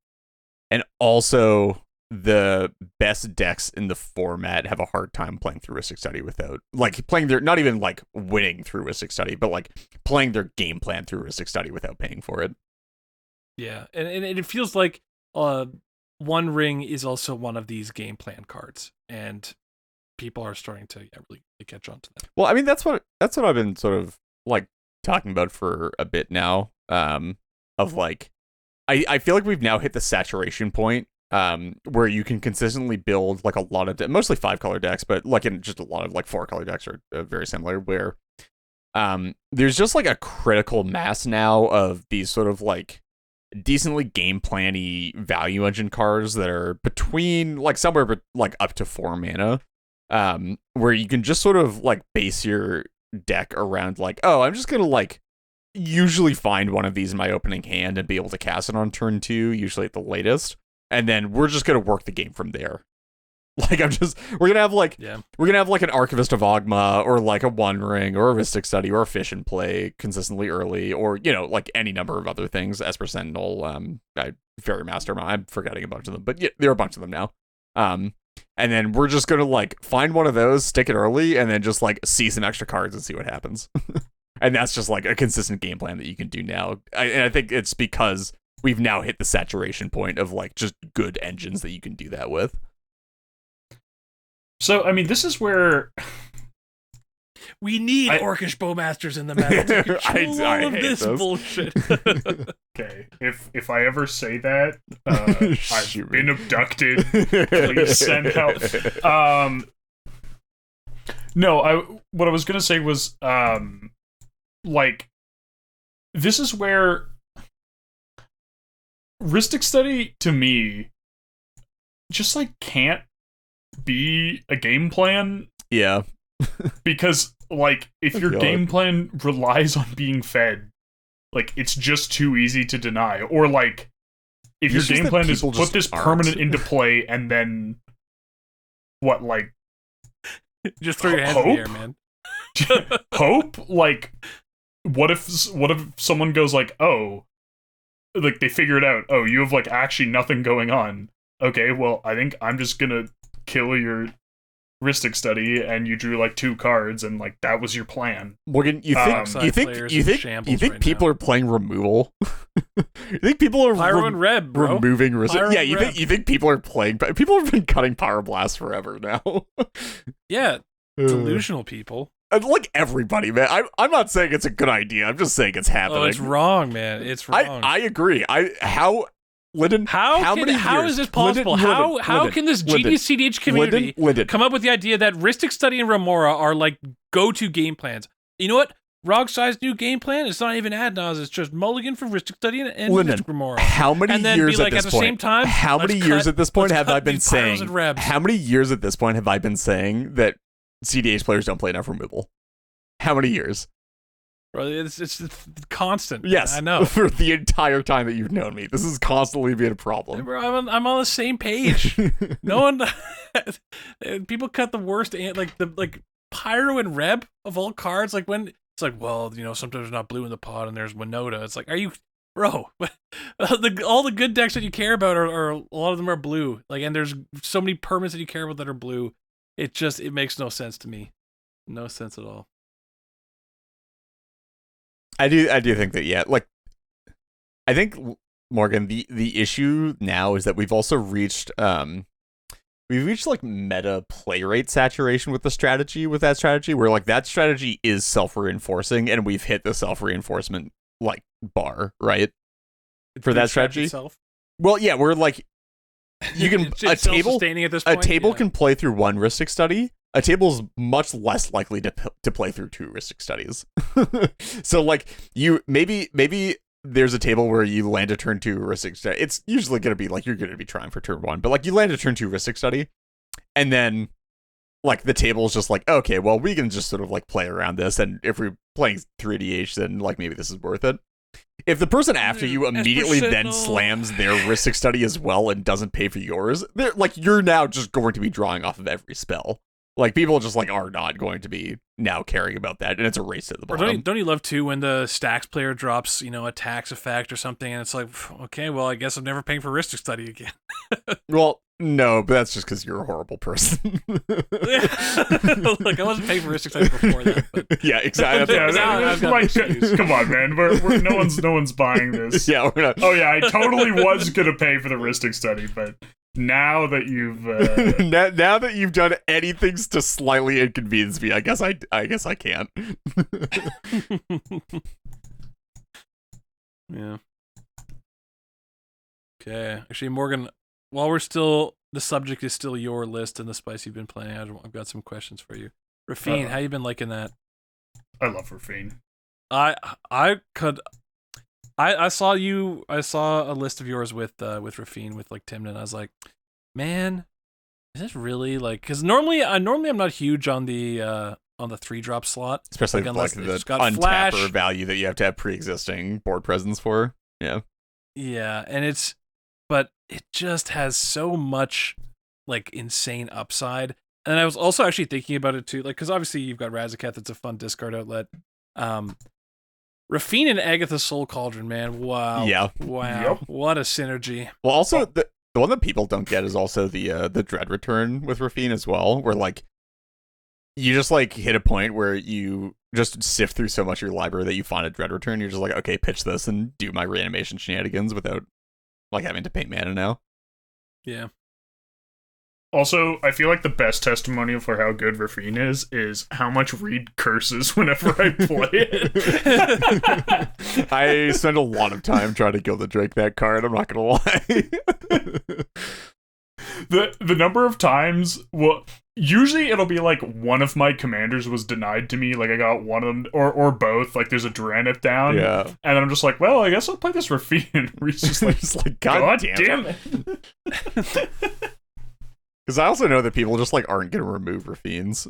and also the best decks in the format have a hard time playing through Rhystic Study without like playing their not even like winning through Rhystic Study, but like playing their game plan through Rhystic Study without paying for it. Yeah, and it feels like One Ring is also one of these game plan cards, and people are starting to really catch on to that. Well, I mean that's what I've been sort of like talking about for a bit now. Of like, I feel like we've now hit the saturation point. Where you can consistently build like a lot of mostly 5-color decks, but like in just a lot of like 4-color decks are very similar. Where there's just like a critical mass now of these sort of like decently game plan-y value engine cards that are between like somewhere like up to 4 mana, where you can just sort of like base your deck around like, oh, I'm just gonna like usually find one of these in my opening hand and be able to cast it on turn 2, usually at the latest. And then we're just gonna work the game from there. Like we're gonna have like an Archivist of Ogma or like a One Ring or a Rhystic Study or a Fish and Play consistently early, or like any number of other things. Esper Sentinel, Fairy Master. I'm forgetting a bunch of them, but yeah, there are a bunch of them now. And then we're just gonna like find one of those, stick it early, and then just like see some extra cards and see what happens. And that's just like a consistent game plan that you can do now. And I think it's because we've now hit the saturation point of like just good engines that you can do that with. So, I mean, this is where We need I- Orcish Bowmasters in the meta to control I all of hate this those. bullshit. Okay, if I ever say that, I've Shoot been me. abducted. Please send help. No, what I was gonna say was, like, this is where Rhystic Study, to me, just, like, can't be a game plan, Yeah. because, like, if your God. game plan relies on being fed, like, it's just too easy to deny. Or, like, if your It's just game that plan is people put just this aren't. permanent into play and then, what, like, Just throw your hands in the air, Hope? man. hope? Like, what if someone goes like, oh, like, they figure it out, oh, you have, like, actually nothing going on. Okay, well, I think I'm just gonna kill your Rhystic Study, and you drew, like, 2 cards, and, like, that was your plan. Morgan, you Side think players you in think shambles you think right people now. are playing removal? You think people are Pyro and Reb, bro. removing Pyro Yeah, and you Reb. think people are playing? People have been cutting Power Blast forever now. Yeah, delusional people. Like everybody, man. I'm not saying it's a good idea. I'm just saying it's happening. Oh, it's wrong, man. It's wrong. I agree. Lyndon? how many is years? this possible? Lyndon, How Lyndon, can this Lyndon, genius CDH community Lyndon. come up with the idea that Rhystic Study and Remora are like go-to game plans? You know what? Rogshire's new game plan is not even ad nauseam. It's just mulligan for Rhystic Study and Lyndon, Mystic Remora. How many And then years be like, at this at the point? same time, how many let's years cut- at this point let's have cut I been these Pyros saying? and Rebs. How many years at this point have I been saying that CDH players don't play enough removal? How many years? Bro, it's constant. Yes, I know. for the entire time that you've known me, this has constantly been a problem. Bro, I'm on the same page. No one. People cut the worst, like Pyro and Reb of all cards. Like when it's like, well, you know, sometimes there's not blue in the pot and there's Winota. It's like, are you, bro? All the good decks that you care about are a lot of them are blue. Like, and there's so many permanents that you care about that are blue. It makes no sense to me. No sense at all. I do think that, yeah. Like, I think, Morgan, the issue now is that we've also reached like meta play rate saturation with that strategy, where like that strategy is self-reinforcing, and we've hit the self-reinforcement like bar, right? For that strategy. Itself. Well, yeah, we're like, you can It's a table self-sustaining at this a point. table yeah. can play through 1 Rhystic Study. A table is much less likely to play through 2 Rhystic Studies. So like you maybe there's a table where you land a turn 2 Rhystic Study. It's usually going to be like you're going to be trying for turn 1, but like you land a turn 2 Rhystic Study, and then like the table is just like, okay, well, we can just sort of like play around this, and if we're playing 3DH, then like maybe this is worth it. If the person after you immediately then Sentinel. slams their Rhystic Study as well and doesn't pay for yours, they're like, you're now just going to be drawing off of every spell. Like, people just like are not going to be now caring about that, and it's a race to the Or bottom. don't you love too when the stacks player drops, you know, a tax effect or something, and it's like, okay, well, I guess I'm never paying for Rhystic Study again. Well, no, but that's just because you're a horrible person. Look, I wasn't paying for Rhystic Study before that. But Yeah, exactly. Yeah, That's what I'm now saying. I've got like, an excuse. come on, man. We're no one's buying this. Yeah, we're not. Oh yeah, I totally was gonna pay for the Rhystic Study, but now that you've now that you've done anything to slightly inconvenience me, I guess I can't. yeah. Okay. Actually, Morgan, while the subject is still your list and the spice you've been playing, I've got some questions for you. Rafine, how you been liking that? I love Rafine. I saw a list of yours with Rafine with like Timnon. I was like, man, is this really like? Because normally I'm not huge on the 3-drop slot, Especially like, like unless the it's got untapper flash. value that you have to have pre-existing board presence for. Yeah. Yeah, and but it just has so much like insane upside. And I was also actually thinking about it too, like because obviously you've got Razaketh, it's a fun discard outlet. Rafine and Agatha Soul Cauldron, man, wow, Yeah. wow, Yep. what a synergy. Well, also the one that people don't get is also the Dread Return with Rafine as well, where like you just like hit a point where you just sift through so much of your library that you find a Dread Return. You're just like, okay, pitch this and do my reanimation shenanigans without like having to paint mana now. Yeah. Also, I feel like the best testimonial for how good Rafine is how much Reed curses whenever I play it. I spend a lot of time trying to kill the Drake that card, I'm not gonna lie. The number of times, well, usually it'll be like one of my commanders was denied to me, like I got one of them, or both, like there's a Duranith down, Yeah. and I'm just like, well, I guess I'll play this Rafine, and Reed's just like, God damn it. Because I also know that people just like aren't gonna remove Rafines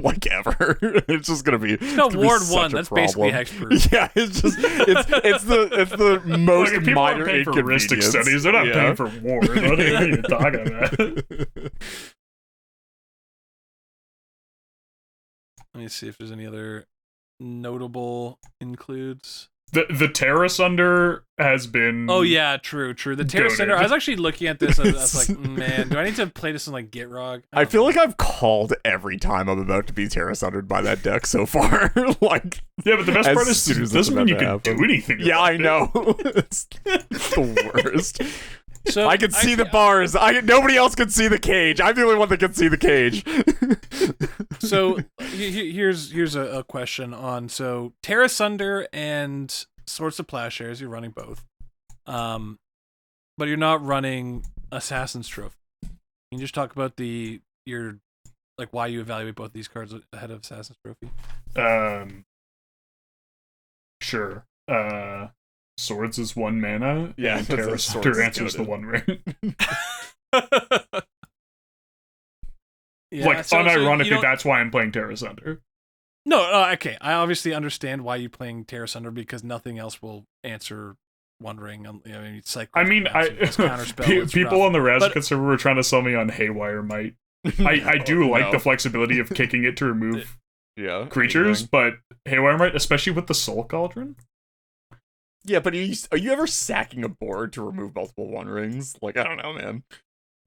like ever. It's just gonna be. It's got gonna be Ward such 1. a That's basically problem. hexproof. Yeah, it's just it's the most Like, if people minor aren't paying for inconvenience. Ristic studies, they're not paying for Ward. What are you talking about? Let me see if there's any other notable includes. The Terra Sunder has been. Oh yeah, true. The Terra Goated. Center. I was actually looking at this. I was like, man, do I need to play this in like Gitrog? I feel like I've called every time I'm about to be Terra Sundered by that deck so far. Like, Yeah, but the best as part is soon as doesn't it's mean you about can to do happen. anything. Yeah, about I it. know. It's the worst. So I can see the bars. Nobody else can see the cage. I'm the only one that can see the cage. So here's a question on Terra Sunder and Swords to Plowshares. You're running both, but you're not running Assassin's Trophy. Can you just talk about your like why you evaluate both these cards ahead of Assassin's Trophy? Sure. Swords is 1 mana. Yeah, and that's Terra a Sunder Swords answers the goated. 1 ring. Yeah, Like, so you unironically, don't- that's why I'm playing Terra Sunder. No, okay. I obviously understand why you're playing Terra Sunder because nothing else will answer One Ring. I mean, it's like I mean, people on the Razakut But- server were trying to sell me on Haywire Might. I do like the flexibility of kicking it to remove creatures, but Haywire Might, especially with the Soul Cauldron. Yeah, but are you ever sacking a board to remove multiple One Rings? Like, I don't know, man.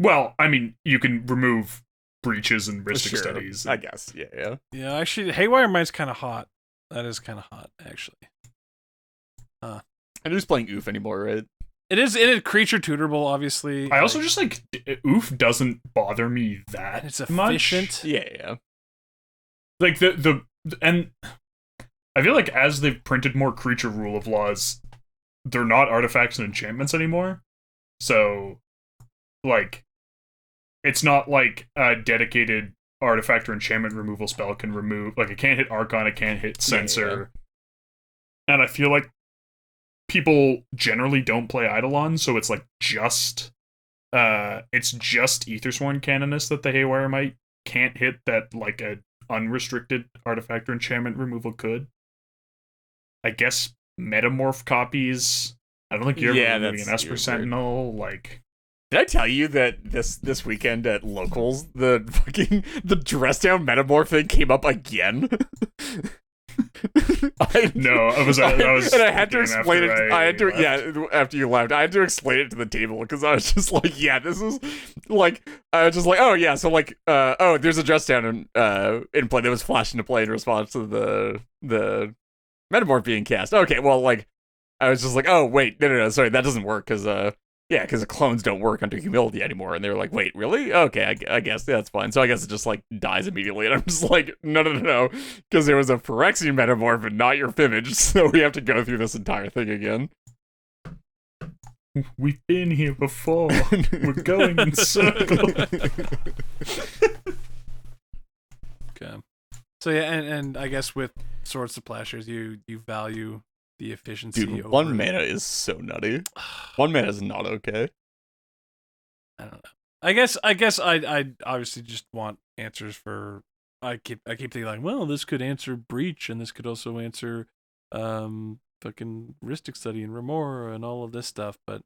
Well, I mean, you can remove breaches and Ristic Sure, Studies. I guess. Yeah. Yeah, actually, Haywire Might's kind of hot. That is kind of hot, actually. And who's playing Oof anymore, right? It is creature tutorable, obviously. I also just like Oof doesn't bother me that it's much. efficient. Yeah. Like and I feel like as they've printed more creature rule of laws, they're not artifacts and enchantments anymore. So, like, it's not like a dedicated artifact or enchantment removal spell can remove. Like, it can't hit Archon, it can't hit Censor. Yeah. And I feel like people generally don't play Eidolon, so it's like it's just Aethersworn Canonist that the Haywire Might can't hit that like a unrestricted artifact or enchantment removal could. I guess Metamorph copies. I don't think you're ever removing an Esper Sentinel. Like, did I tell you that this weekend at locals the dress down Metamorph thing came up again? No, I was and I had to explain it. after I had to, left. after you left, I had to explain it to the table because I was just like, yeah, this is like, I was just like, oh yeah, so like, there's a dress down in play that was flashed into play in response to the Metamorph being cast. Okay, well, like, I was just like, oh wait, no, sorry, that doesn't work because because the clones don't work under humility anymore. And they were like, wait, really? Okay, I guess that's fine. So I guess it just like dies immediately. And I'm just like, no, because there was a Phyrexian Metamorph and not your Fimage, so we have to go through this entire thing again. We've been here before. We're going in circles. Okay. So yeah, and I guess with Swords to Plowshares, you value the efficiency. Dude, over... 1 mana is so nutty. 1 mana is not okay. I don't know. I guess I obviously just want answers for. I keep thinking like, well, this could answer Breach, and this could also answer, fucking Ristic Study and Remora and all of this stuff. But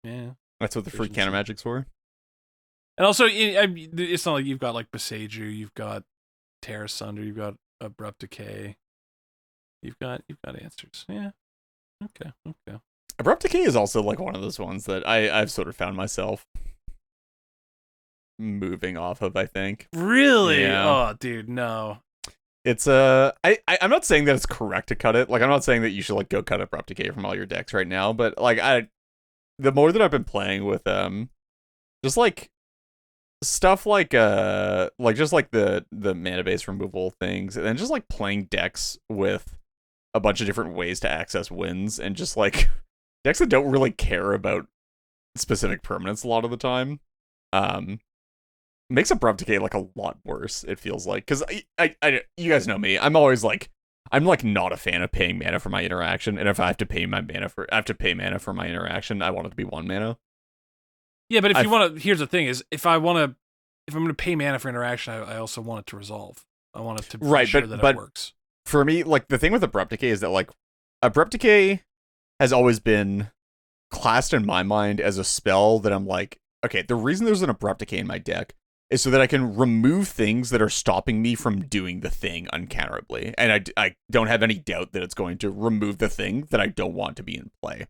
yeah, That's what the free counter magic's for. and also it's not like you've got like Beseiju, you've got Terra Sunder, you've got Abrupt Decay. You've got answers. Yeah. Okay. Abrupt Decay is also like one of those ones that I've sort of found myself moving off of, I think. Really? Yeah. Oh, dude, no. It's I'm not saying that it's correct to cut it. Like, I'm not saying that you should like go cut Abrupt Decay from all your decks right now, but like the more that I've been playing with just like stuff like just like the mana base removal things, and then just like playing decks with a bunch of different ways to access wins, and just like decks that don't really care about specific permanents a lot of the time. Makes Abrupt Decay like a lot worse, it feels like, because I you guys know me, I'm like not a fan of paying mana for my interaction, and if I have to pay mana for my interaction, I want it to be 1 mana. Yeah, but if you want to, here's the thing: is if I'm going to pay mana for interaction, I also want it to resolve. I want it to be sure that it works. For me, like the thing with Abrupt Decay is that like Abrupt Decay has always been classed in my mind as a spell that I'm like, okay, the reason there's an Abrupt Decay in my deck is so that I can remove things that are stopping me from doing the thing uncounterably. And I don't have any doubt that it's going to remove the thing that I don't want to be in play.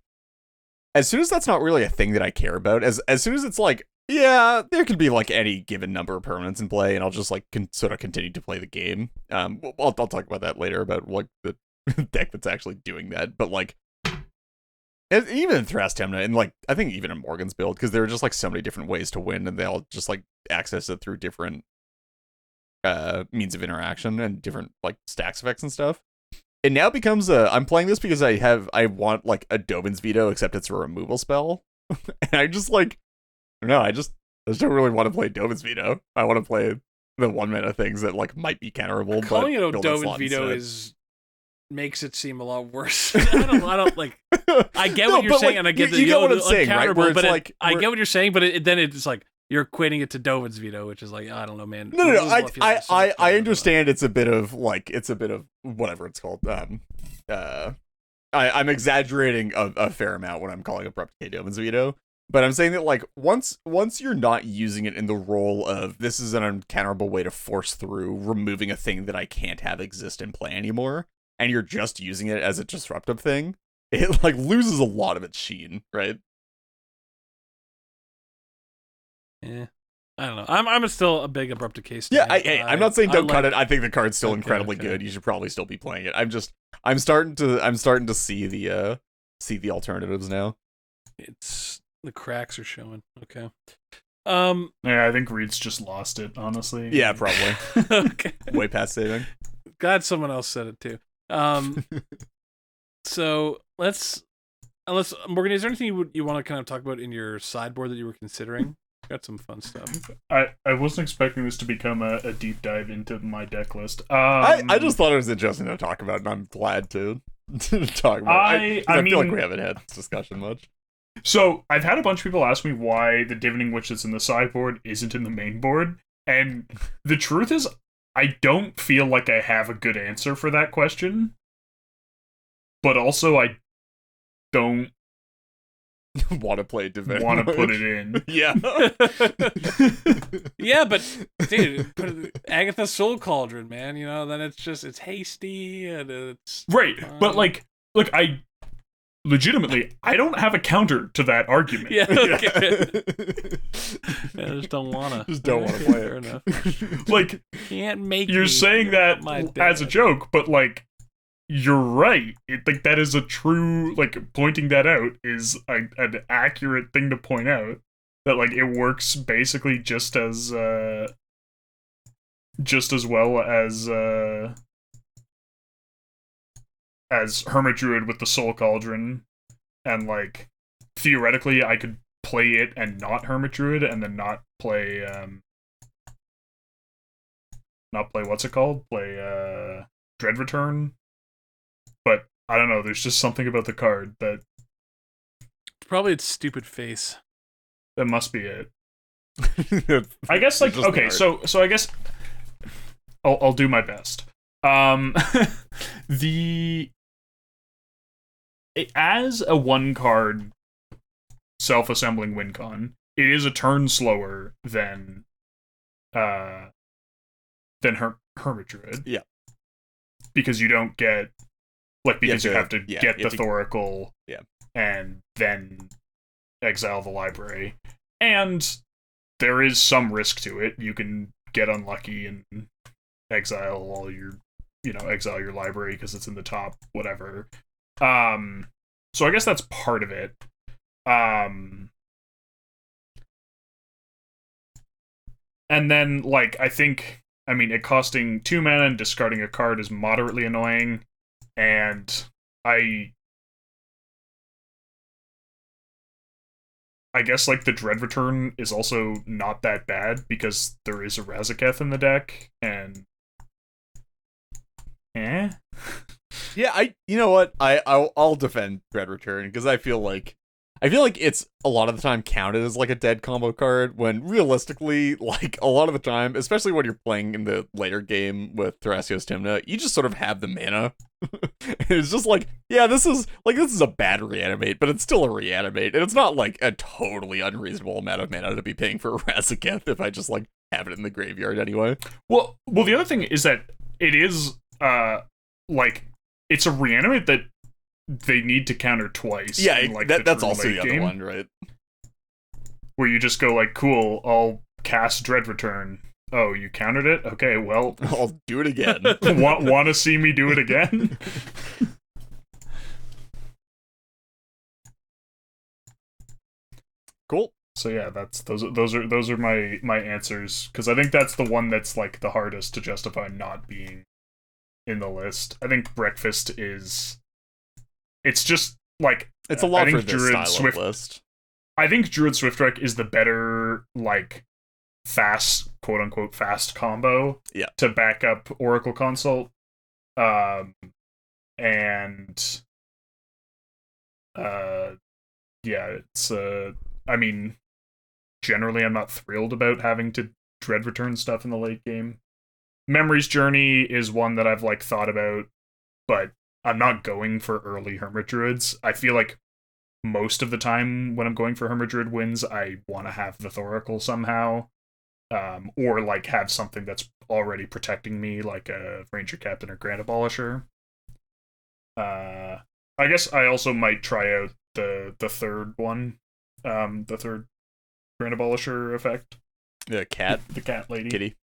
As soon as that's not really a thing that I care about, as soon as it's like, yeah, there could be like any given number of permanents in play, and I'll just like sort of continue to play the game. I'll talk about that later, about like the deck that's actually doing that. But like, even in Thrastemna, and like I think even in Morgan's build, because there are just like so many different ways to win, and they all just like access it through different means of interaction and different like stacks effects and stuff. It now becomes I'm playing this because I want like a Dovin's Veto, except it's a removal spell, and I just like no, I just don't really want to play Dovin's Veto. I want to play the 1 mana things that like might be counterable. Calling it a Dovin's Veto makes it seem a lot worse. I don't like. I get what you're saying, like, and I get you get what I'm saying, right? Where it's but like, I get what you're saying, but then it's like you're equating it to Dovin's Veto, which is like, I don't know, man. No. I understand it's a bit of whatever it's called. I'm exaggerating a fair amount when I'm calling Abrupt Decay Dovin's Veto, but I'm saying that like once you're not using it in the role of this is an uncounterable way to force through removing a thing that I can't have exist in play anymore, and you're just using it as a disruptive thing, it like loses a lot of its sheen, right? Yeah, I don't know. I'm still a big Abrupt Decay. Yeah, I'm not saying don't cut it. I think the card's still incredibly good. You should probably still be playing it. I'm starting to see the alternatives now. It's the cracks are showing. Okay. Yeah, I think Reed's just lost it, honestly. Yeah, probably. Okay. Way past saving. Glad someone else said it too. So unless Morgan, is there anything you want to kind of talk about in your sideboard that you were considering? Got some fun stuff. I wasn't expecting this to become a deep dive into my deck list. I just thought it was interesting to talk about, and I'm glad to talk about it. I feel like we haven't had this discussion much. So I've had a bunch of people ask me why the Divining Witch that's in the sideboard isn't in the main board, and the truth is, I don't feel like I have a good answer for that question. But also, I don't want to play Divining want to put it in. Yeah. Yeah, but dude, put Agatha Soul Cauldron, man. You know, then it's hasty and it's right. But like, look, I legitimately don't have a counter to that argument. Yeah, okay. I just don't wanna. Just don't want to play it. Fair enough. Like, can't make. You're saying that as a joke, but like, you're right. Like that is a true, like, pointing that out is an accurate thing to point out. That like it works basically just as well as Hermit Druid with the Soul Cauldron, and like theoretically I could play it and not Hermit Druid, and then not play what's it called? Play Dread Return. But I don't know, there's just something about the card that probably its stupid face. That must be it. I guess like okay, so I guess I'll do my best. As a one card self-assembling win con, it is a turn slower than Hermit Druid. Yeah. Because you don't get because you have to get the Thoracle, yeah, and then exile the library. And there is some risk to it. You can get unlucky and exile all your, exile your library because it's in the top, whatever. So I guess that's part of it. And then, like, I mean, it costing 2 mana and discarding a card is moderately annoying, and I guess, like, the Dread Return is also not that bad, because there is a Razaketh in the deck, and... Yeah, you know what? I'll defend Dread Return, because I feel like it's a lot of the time counted as like a dead combo card, when realistically, like a lot of the time, especially when you're playing in the later game with Thrasios Tymna, you just sort of have the mana. It's just like, yeah, this is a bad reanimate, but it's still a reanimate, and it's not like a totally unreasonable amount of mana to be paying for a Razaketh if I just like have it in the graveyard anyway. Well, the other thing is that it is like, it's a reanimate that they need to counter twice. Yeah, in, like, that's true also late the other game, one, right? where you just go like, cool, I'll cast Dread Return. Oh, you countered it? Okay, well, I'll do it again. want to see me do it again? Cool. So yeah, those are my answers, because I think that's the one that's like the hardest to justify not being in the list. I think Breakfast is, it's just like, It's a lot I for think this Druid style of list. I think Druid Swiftwreck is the better, like, fast, quote unquote, fast combo. Yeah. To back up Oracle Consult. And yeah, it's I mean, generally I'm not thrilled about having to Dread Return stuff in the late game. Memory's Journey is one that I've like thought about, but I'm not going for early Hermit Druids. I feel like most of the time when I'm going for Hermit Druid wins, I want to have the Thoracle somehow. Or like have something that's already protecting me, like a Ranger Captain or Grand Abolisher. I guess I also might try out the third one, the third Grand Abolisher effect. The cat, the cat lady, kitty.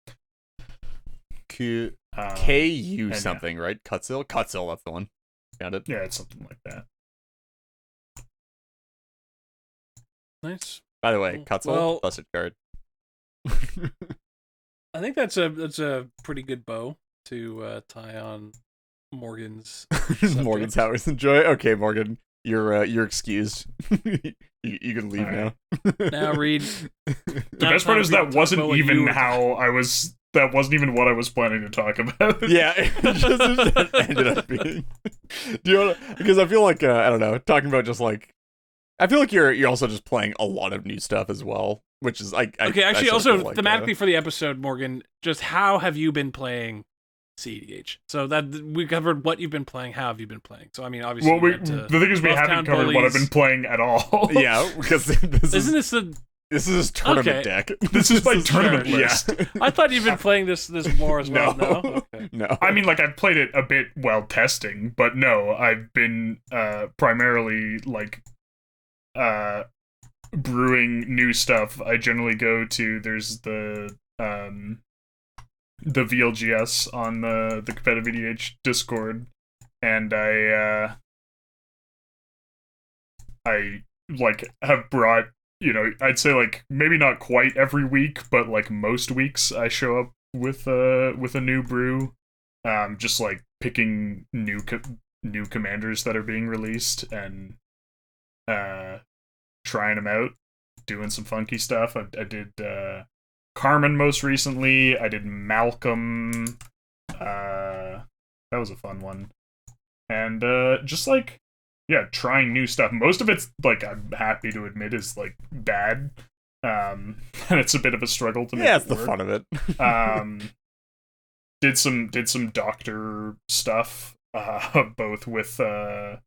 KU and something, right? Cutzil, that's the one. Found it. Yeah, it's something like that. Nice. By the way, Cutzil, Well- busted card. I think that's a pretty good bow to tie on Morgan's Morgan's Howard's enjoy. Okay, Morgan, you're excused. you can leave All now. Now read. The best part is that wasn't even how I was. That wasn't even what I was planning to talk about. Yeah, it just ended up being. Do you want to? Because I feel like I don't know, talking about just like, I feel like you're also just playing a lot of new stuff as well, which is Okay, actually, I sort of also feel like, thematically for the episode, Morgan, just how have you been playing CEDH? So that we covered what you've been playing. How have you been playing? So I mean, obviously, Well, the thing is, we Rough haven't Town covered what I've Bullies. been playing at all. yeah, because Isn't this the? this is his tournament Okay. deck. This is my tournament sure, list. I thought you've been playing this more as well. No. No. Okay. No. I mean, like, I've played it a bit while testing, but no, I've been primarily like brewing new stuff. I generally go to there's the VLGS on the competitive EDH Discord, and I like have brought, I'd say like maybe not quite every week, but like most weeks I show up with a new brew, just like picking new commanders that are being released and trying them out, doing some funky stuff. I did Carmen most recently. I did Malcolm. That was a fun one. And just like, yeah, trying new stuff. Most of it's like, I'm happy to admit, is like bad. And it's a bit of a struggle to make Yeah, it it's the work. fun of it. Did some doctor stuff, both with I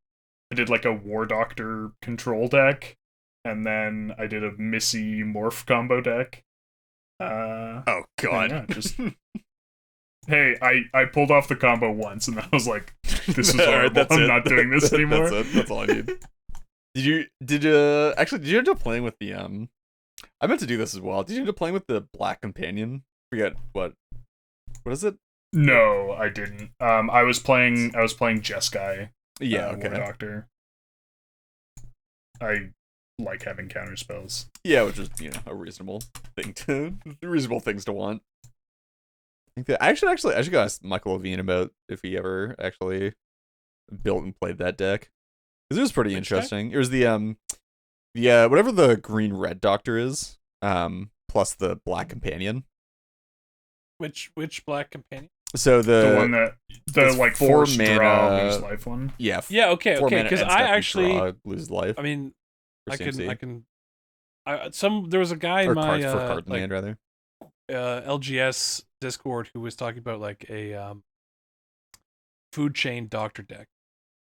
did like a War Doctor control deck, and then I did a Missy Morph combo deck. Oh god. Yeah, just hey, I pulled off the combo once, and I was like, this is All right, horrible. that's I'm it. not doing this anymore. That's it. That's all I need. Did you end up playing with the I meant to do this as well. Did you end up playing with the Black Companion? Forget what is it? No, I didn't. I was playing Jeskai. Yeah, War okay. Doctor. I like having counter spells. Yeah, which is a reasonable things to want. I think that I should go ask Michael Levine about if he ever actually built and played that deck, because it was pretty interesting. It was the whatever the green red doctor is, plus the black companion. Which black companion? So The one that like 4 force mana, draw lose life one. Yeah. Yeah. Okay. 4 mana Because and I step you actually, draw, lose life. I mean, for I CMC. can. There was a guy in or my cards for card in hand, rather. LGS Discord who was talking about like a food chain doctor deck.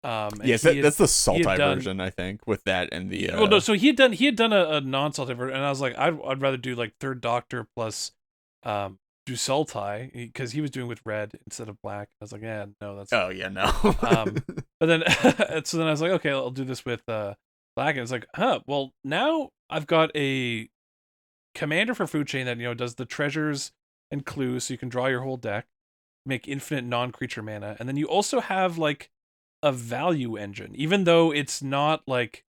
And Yes, that's the Sultai version, I think, with that and the. Well, no. So he had done a non-Sultai version, and I was like, I'd rather do like third doctor plus do Sultai, because he was doing with red instead of black. I was like, yeah, no, that's. Oh yeah, no. But then so then I was like, okay, I'll do this with black, and it's like, well, now I've got a commander for food chain that does the treasures and clues, so you can draw your whole deck, make infinite non-creature mana, and then you also have like a value engine, even though it's not like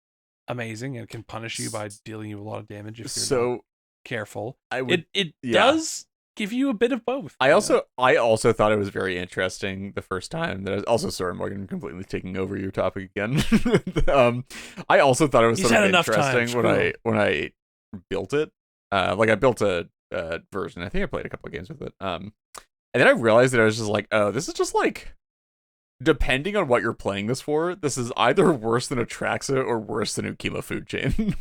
amazing and can punish you by dealing you a lot of damage if you're not careful. It does give you a bit of both. I also thought it was very interesting the first time that I was also, sorry, Morgan, completely taking over your topic again. I also thought it was sort of interesting when I built it. Like I built a version. I think I played a couple of games with it. And then I realized that I was just like, oh, this is just like, depending on what you're playing this for, this is either worse than Atraxa or worse than Ukima Food Chain.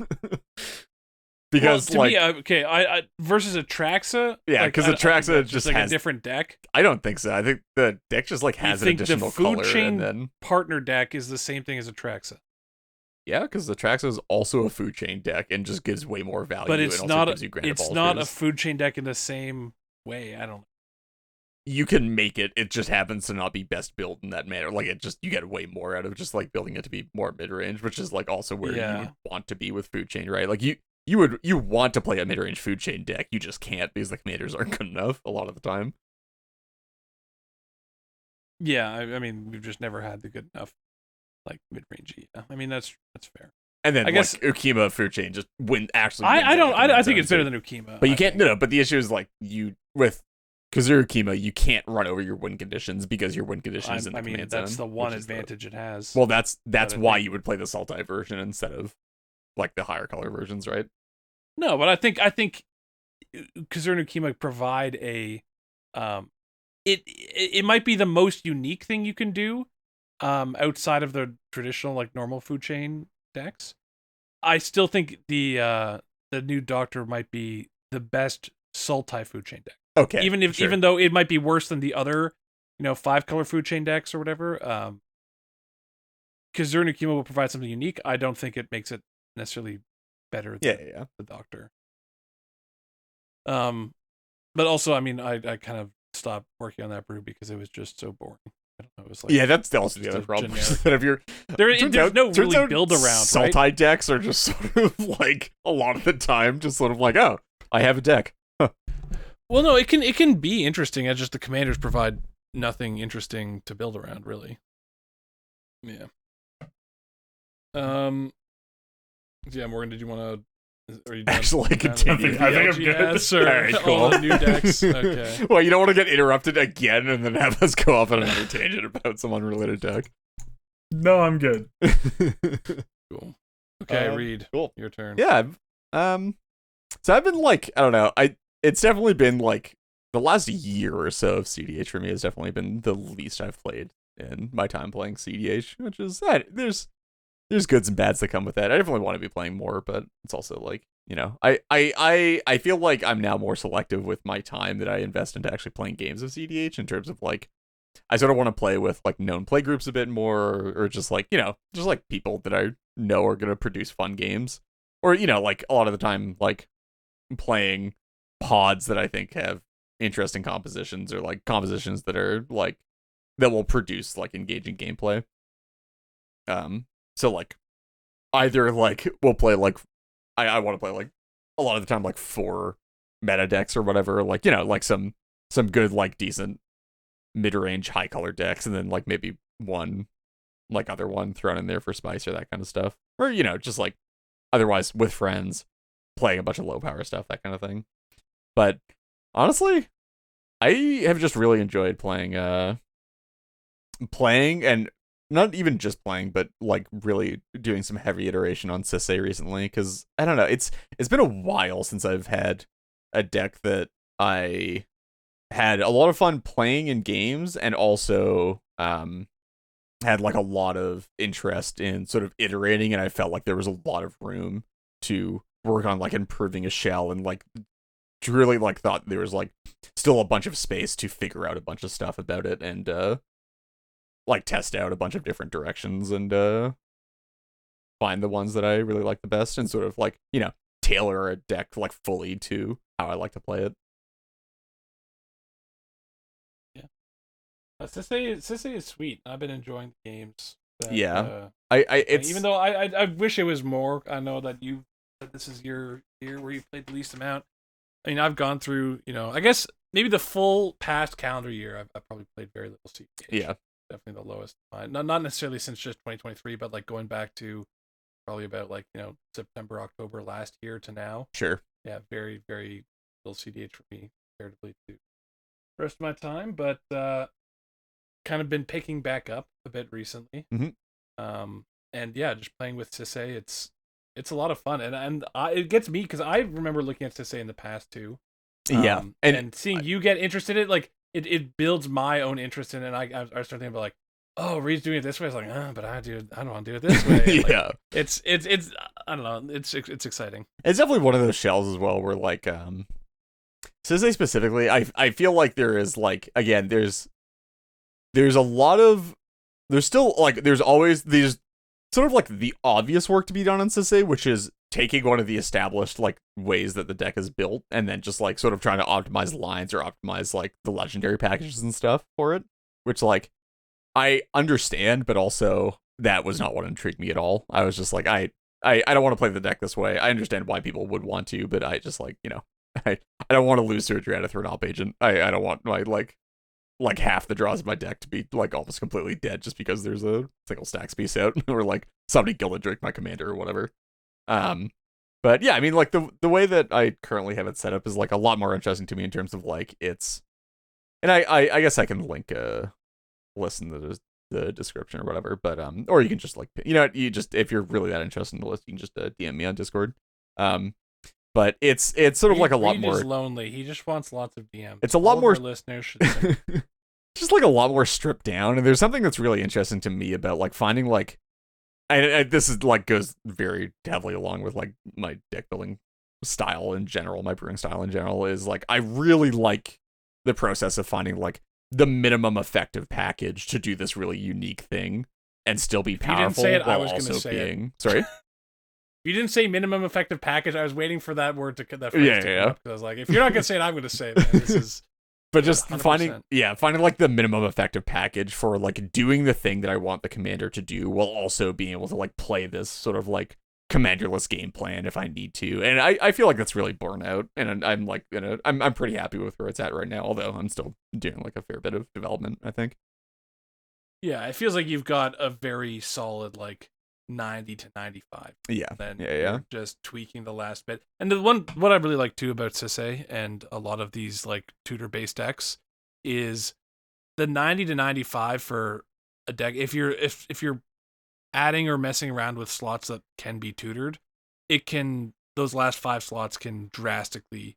Because to me, I versus Atraxa. Yeah, because Atraxa just like has a different deck. I don't think so. I think the deck just like has an additional color. The food chain and then partner deck is the same thing as Atraxa. Yeah, because Atraxa is also a food chain deck and just gives way more value. But it's and not. Gives you It's not a food chain deck in the same way. I don't. You can make it. It just happens to not be best built in that manner. Like you get way more out of just like building it to be more mid range, which is like also where you would want to be with food chain, right? Like you want to play a mid range food chain deck. You just can't because the commanders aren't good enough a lot of the time. Yeah, I mean we've just never had the good enough like mid range. Yeah, I mean that's fair. And then I guess Ukima food chain just actually. I think it's better than Ukima. But you can't. No. But the issue is like with Kazuru Ukima, you can't run over your win conditions because your win condition is in the command zone. That's the one advantage it has. Well, that's why you would play the Sultai version instead of like the higher color versions, right? No, but I think Kazuru Ukima provide a it might be the most unique thing you can do outside of the traditional like normal food chain decks. I still think the new Doctor might be the best Sultai food chain deck. Okay. Even though it might be worse than the other, 5-color food chain decks or whatever, Kazuru Ukima will provide something unique. I don't think it makes it necessarily better than the Doctor. But also, I mean, I kind of stopped working on that brew because it was just so boring. I don't know, it was like that's also the other problem. That if you're there's no really build around. Sultai right? decks are just sort of like a lot of the time, just sort of like, oh, I have a deck. Well, no, it can be interesting. It's just the commanders provide nothing interesting to build around, really. Yeah. Yeah, Morgan, did you want to? Are you done? Actually continue? I think I'm good. All right, cool. All the new decks. Okay. Well, you don't want to get interrupted again and then have us go off on another tangent about some unrelated deck. No, I'm good. Cool. Okay, Reed. Cool. Your turn. Yeah. So I've been like, I don't know. It's definitely been like the last year or so of CDH for me has definitely been the least I've played in my time playing CDH, which is that there's goods and bads that come with that. I definitely want to be playing more, but it's also like, I feel like I'm now more selective with my time that I invest into actually playing games of CDH in terms of like, I sort of want to play with like known play groups a bit more, or just like, just like people that I know are going to produce fun games, or, like a lot of the time, like playing pods that I think have interesting compositions, or like compositions that are like, that will produce like engaging gameplay. So like either like we'll play like I want to play like a lot of the time like 4 meta decks or whatever, like like some good like decent mid-range high color decks, and then like maybe one like other one thrown in there for spice or that kind of stuff, or just like otherwise with friends, playing a bunch of low power stuff, that kind of thing. But honestly, I have just really enjoyed playing and not even just playing, but like really doing some heavy iteration on Sisay recently, because I don't know, it's been a while since I've had a deck that I had a lot of fun playing in games, and also had like a lot of interest in sort of iterating, and I felt like there was a lot of room to work on like improving a shell, and like really like thought there was like still a bunch of space to figure out a bunch of stuff about it, and like test out a bunch of different directions, and find the ones that I really like the best, and sort of like, you know, tailor a deck like fully to how I like to play it. Sisay is sweet. I've been enjoying the games. Yeah. It's even though I wish it was more. I know that this is your year where you played the least amount. I mean, I've gone through, you know, I guess maybe the full past calendar year, I've probably played very little CPH. Yeah. Definitely the lowest. Not necessarily since just 2023, but like going back to probably about like, you know, September, October last year to now. Sure. Yeah, very, very little CDH for me comparatively to the rest of my time, but kind of been picking back up a bit recently. And yeah, just playing with Sisay, it's a lot of fun, and it gets me because I remember looking at Sisay in the past too. Yeah, and seeing you get interested in it, like it builds my own interest in it. And I start thinking about like, oh, Reed's doing it this way. I was like, but I don't want to do it this way. Like, yeah, it's I don't know, it's exciting. It's definitely one of those shells as well where like Sisay specifically, I feel like there is like, again, there's a lot of, there's still like, there's always these sort of like the obvious work to be done on Sisay, which is taking one of the established like ways that the deck is built and then just like sort of trying to optimize lines or optimize like the legendary packages and stuff for it, which like I understand, but also that was not what intrigued me at all. I was just like, I don't want to play the deck this way. I understand why people would want to, but I just like, you know, I don't want to lose to a Drannith or an Op Agent. I don't want my like half the draws of my deck to be like almost completely dead just because there's a single stacks piece out or like somebody Gilded Drake my commander or whatever. But yeah, I mean, like the way that I currently have it set up is like a lot more interesting to me in terms of like it's, and I guess I can link listen to the description or whatever, but or you can just like, you know, you just, if you're really that interested in the list, you can just DM me on Discord. But it's sort of like a lot more. He's lonely. He just wants lots of DMs. It's a lot more. Listeners should just like a lot more stripped down, and there's something that's really interesting to me about like finding like, I this is like goes very heavily along with like my deck building style in general, my brewing style in general, is like I really like the process of finding like the minimum effective package to do this really unique thing and still be powerful. You didn't say it, while I was also say being it. Sorry. You didn't say minimum effective package. I was waiting for that word to that phrase to come up, because I was like, if you're not gonna say it, I'm gonna say it. Man. This is. But just 100%. finding like the minimum effective package for like doing the thing that I want the commander to do, while also being able to like play this sort of like commanderless game plan if I need to. And I feel like that's really borne out, and I'm like, you know, I'm pretty happy with where it's at right now. Although I'm still doing like a fair bit of development, I think. Yeah, it feels like you've got a very solid like 90 to 95. Yeah. Then yeah. you're just tweaking the last bit. And what I really like too about Sisay and a lot of these like tutor based decks is the 90 to 95 for a deck. If you're adding or messing around with slots that can be tutored, those last 5 slots can drastically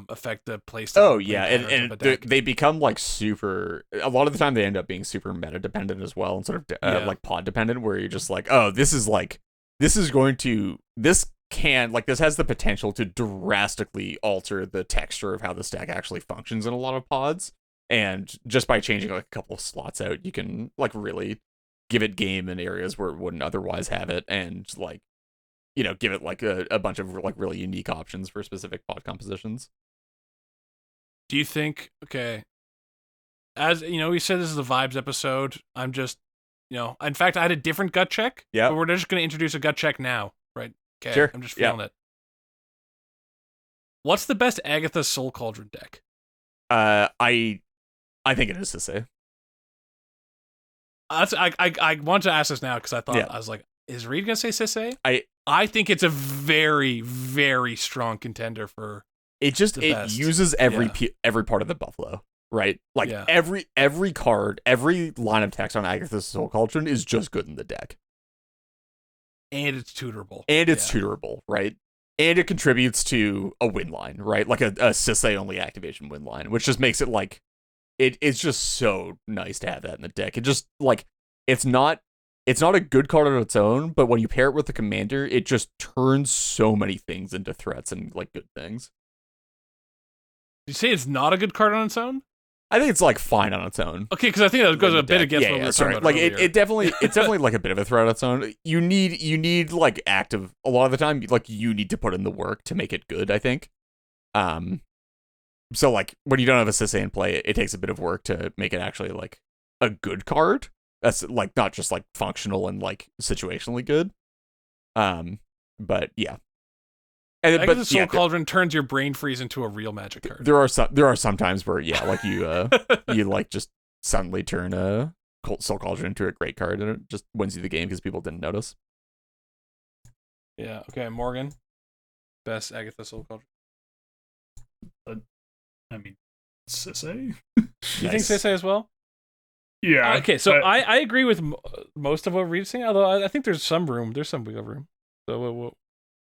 affect the playstyle. Oh yeah, and they become like super. A lot of the time, they end up being super meta dependent as well, and sort of like pod dependent, where you're just like, oh, this has the potential to drastically alter the texture of how the stack actually functions in a lot of pods, and just by changing like a couple of slots out, you can like really give it game in areas where it wouldn't otherwise have it, and like, you know, give it like a bunch of like really unique options for specific pod compositions. Do you think, okay, as you know, we said this is a vibes episode. I'm just, you know, in fact, I had a different gut check. Yeah. But we're just going to introduce a gut check now, right? Okay. Sure. I'm just feeling it. What's the best Agatha Soul Cauldron deck? I think it is Sisay. I want to ask this now because I thought, I was like, is Reed going to say Sisay? I think it's a very, very strong contender for. It best. uses every part of the Buffalo, right? Like every card, every line of text on Agatha's Soul Cauldron is just good in the deck. And it's tutorable. Tutorable, right? And it contributes to a win line, right? Like a Sisay only activation win line, which just makes it like it's just so nice to have that in the deck. It just like it's not a good card on its own, but when you pair it with the commander, it just turns so many things into threats and like good things. You say it's not a good card on its own? I think it's like fine on its own. Okay, because I think that goes a bit against what we were talking about like earlier. it's definitely like a bit of a threat on its own. You need like active a lot of the time. Like you need to put in the work to make it good. I think. So like when you don't have a Sisay in play, it takes a bit of work to make it actually like a good card. That's like not just like functional and like situationally good. But yeah. I guess the Soul Cauldron turns your Brain Freeze into a real Magic card. There are some times where like you you like just suddenly turn a Soul Cauldron into a great card and it just wins you the game because people didn't notice. Yeah. Okay, Morgan. Best Agatha Soul Cauldron. I mean, Sisay. You think Sisay as well? Yeah. Okay, so I agree with most of what Reed's saying, although I think there's some wiggle room. So we'll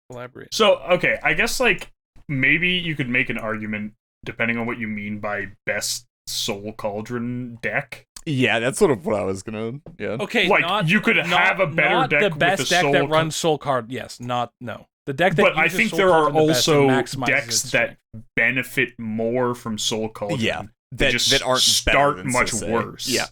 elaborate. So, okay, I guess, like, maybe you could make an argument, depending on what you mean by best Soul Cauldron deck. Yeah, that's sort of what I was gonna. Yeah. Okay, like you could have a better deck the best with deck Soul that runs Soul Card. Yes, no. The deck that. But I uses think Soul there are Cauldron the best and also maximizes decks its that strength. benefit more from Soul Cauldron. Yeah, that just that aren't start than much Sisay. worse. Yeah.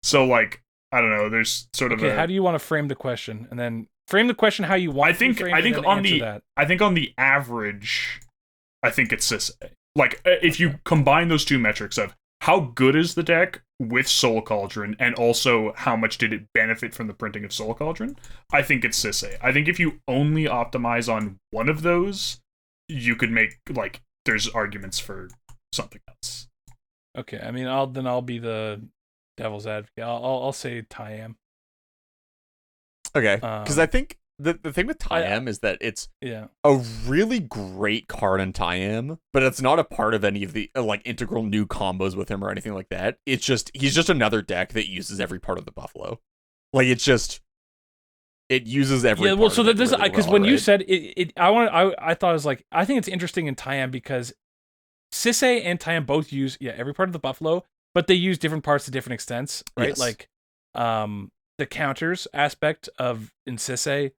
So, like, I don't know. There's sort of Okay, how do you want to frame the question, and then frame the question how you want? I think on the average, I think it's Sisay. Like, if you combine those two metrics of how good is the deck with Soul Cauldron, and also how much did it benefit from the printing of Soul Cauldron, I think it's Sisay. I think if you only optimize on one of those, you could make, like, there's arguments for something else. Okay, I mean, I'll be the devil's advocate. I'll say Tayam. Okay, because I think the thing with Tayam is that it's a really great card in Tayam, but it's not a part of any of the like integral new combos with him or anything like that. It's just he's just another deck that uses every part of the Buffalo. Like it uses every. Yeah, well, so that this really because well, when right? you said it, I thought it was like I think it's interesting in Tayam because Sisay and Tayam both use every part of the Buffalo, but they use different parts to different extents, right? Yes. Like, the counters aspect of in Sisay.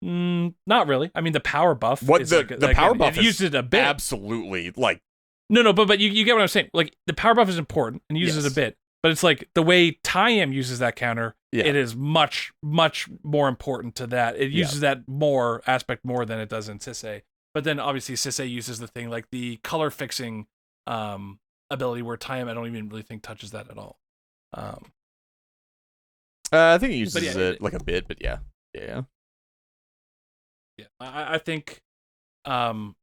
Not really. I mean, the power buff. What is the power buff it uses it a bit. Absolutely, like no, but you get what I'm saying. Like the power buff is important and uses it a bit, but it's like the way Tayam uses that counter. Yeah. It is much more important to that. It uses that aspect more than it does in Sisay. But then obviously Sisay uses the thing like the color fixing ability where Tayam I don't even really think touches that at all. I think he uses it like a bit, but yeah. Yeah, I think, I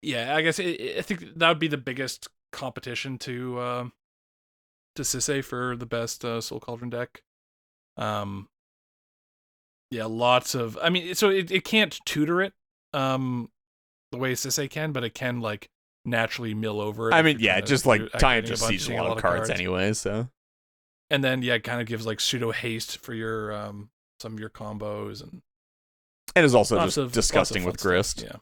guess I think that would be the biggest competition to Sisay for the best Soul Cauldron deck. Lots of. I mean, so it can't tutor it, the way Sisay can, but it can like naturally mill over it. I mean, just like Tayam just sees a lot of cards anyway, so. And then it kind of gives like pseudo haste for your some of your combos and is also just disgusting with Grist. Stuff, yeah.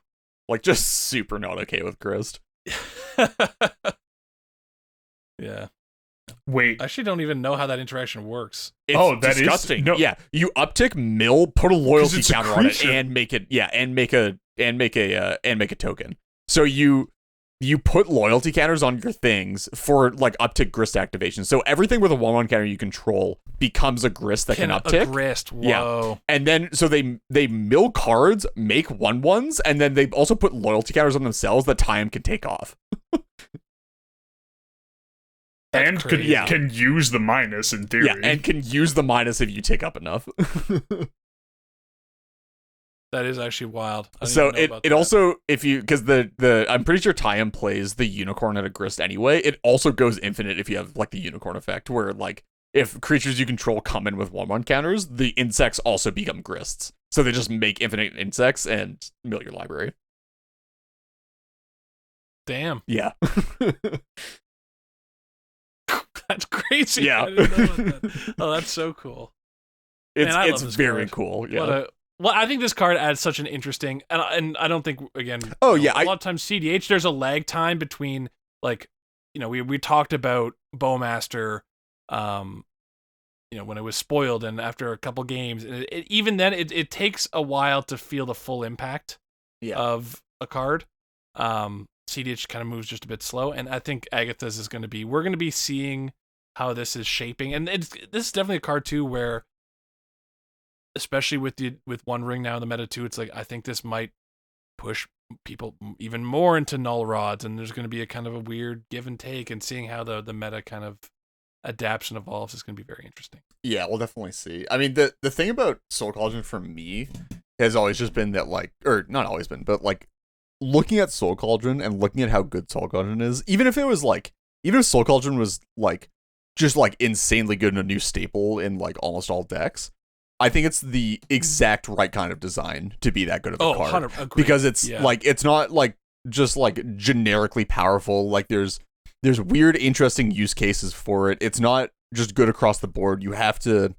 Like just super not okay with Grist. Yeah. Wait. I actually don't even know how that interaction works. It's disgusting. Yeah, you uptick mill, put a loyalty counter on it, and make it. Yeah, and make a token. So you put loyalty counters on your things for like uptick Grist activation. So everything with a 1/1 counter you control becomes a Grist that can uptick. A Grist, whoa. Yeah. And then so they mill cards, make 1/1s, and then they also put loyalty counters on themselves that Tayam can take off. And can use the minus in theory. Yeah, and can use the minus if you take up enough. That is actually wild. So it also, if you, because the I'm pretty sure Tayam plays the unicorn at a Grist anyway. It also goes infinite if you have like the unicorn effect, where like if creatures you control come in with 1/1 counters, the insects also become Grists. So they just make infinite insects and mill your library. Damn. Yeah. That's crazy. Yeah. I didn't know about that. Oh, that's so cool. Man, I love It's this very card. cool. Yeah. Well, I think this card adds such an interesting, and I don't think, again, Oh, you know, yeah, a lot of times CDH, there's a lag time between, like, you know, we talked about Bowmaster, you know, when it was spoiled and after a couple games, and even then, it takes a while to feel the full impact Yeah. of a card. CDH kind of moves just a bit slow, and I think Agatha's is going to be, we're going to be seeing how this is shaping, and this is definitely a card too where, especially with One Ring now in the meta too, it's like I think this might push people even more into null rods, and there's going to be a kind of a weird give and take, and seeing how the meta kind of adapts and evolves is going to be very interesting. Yeah, we'll definitely see. I mean, the thing about Soul Cauldron for me has always just been that, like, or not always been, but like looking at Soul Cauldron and looking at how good Soul Cauldron is, even if Soul Cauldron was like just like insanely good and a new staple in like almost all decks, I think it's the exact right kind of design to be that good of a card. 100 agreed. Because it's like, it's not like just like generically powerful. Like there's weird, interesting use cases for it. It's not just good across the board. You have to,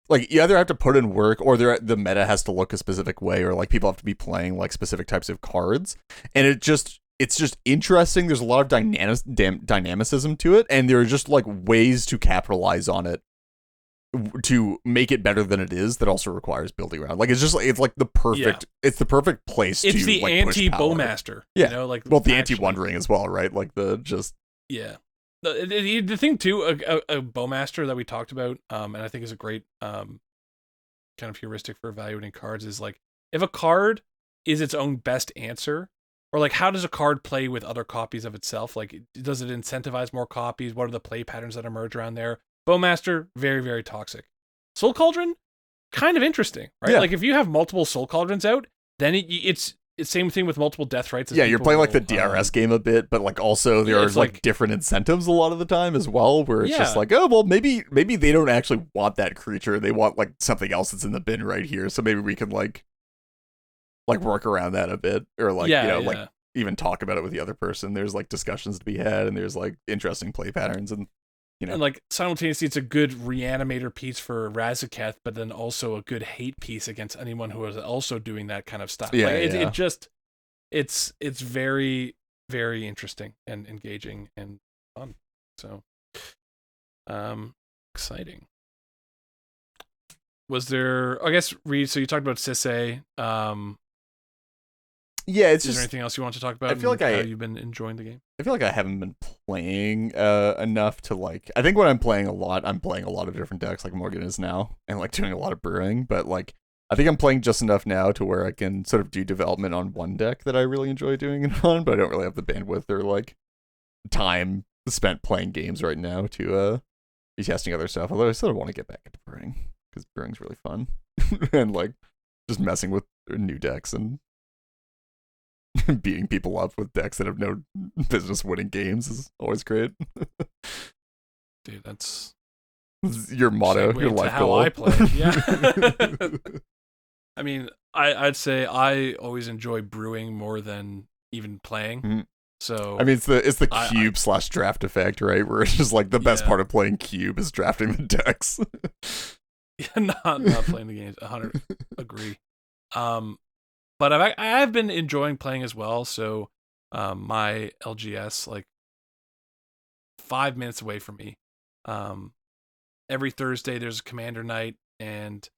like, you either have to put in work, or the meta has to look a specific way, or like people have to be playing like specific types of cards. And it's just interesting. There's a lot of dynamicism to it, and there are just like ways to capitalize on it to make it better than it is, that also requires building around. Like it's like the perfect it's the perfect place it's to the like anti push power. Bowmaster. Yeah. You know, like, Well, the actually. anti-Wondering as well, right? Like the just Yeah. The thing too, a Bowmaster that we talked about, and I think is a great kind of heuristic for evaluating cards, is like, if a card is its own best answer, or like how does a card play with other copies of itself? Like, does it incentivize more copies? What are the play patterns that emerge around there? Bowmaster, very, very toxic. Soul Cauldron, kind of interesting, right? Yeah. Like if you have multiple Soul Cauldrons out, then it's same thing with multiple Death Rites. yeah, you're playing like the DRS game a bit, but like also there are like different incentives a lot of the time as well, where it's just like, oh well, maybe they don't actually want that creature, they want like something else that's in the bin right here, so maybe we can like work around that a bit, or like like even talk about it with the other person. There's like discussions to be had, and there's like interesting play patterns, and you know, and like simultaneously it's a good reanimator piece for Razaketh, but then also a good hate piece against anyone who is also doing that kind of stuff. Yeah, like, yeah. It just it's very, very interesting and engaging and fun. So exciting. Was there, I guess, Reed, so you talked about Sisay. Yeah, it's is just, there anything else you want to talk about? I feel like how you've been enjoying the game? I feel like I haven't been playing enough to like. I think when I'm playing a lot of different decks, like Morgan is now, and like doing a lot of brewing. But like, I think I'm playing just enough now to where I can sort of do development on one deck that I really enjoy doing it on. But I don't really have the bandwidth or like time spent playing games right now to be testing other stuff. Although I still want to get back into brewing, because brewing's really fun, and like just messing with new decks and beating people up with decks that have no business winning games is always great. Dude, that's your motto, segue your into life how goal. I play. Yeah. I mean, I'd say I always enjoy brewing more than even playing. Mm-hmm. So I mean, it's the cube / draft effect, right? Where it's just like the best part of playing cube is drafting the decks. not playing the games. 100 agree. But I've been enjoying playing as well. So my LGS, like 5 minutes away from me. Every Thursday there's a commander night, and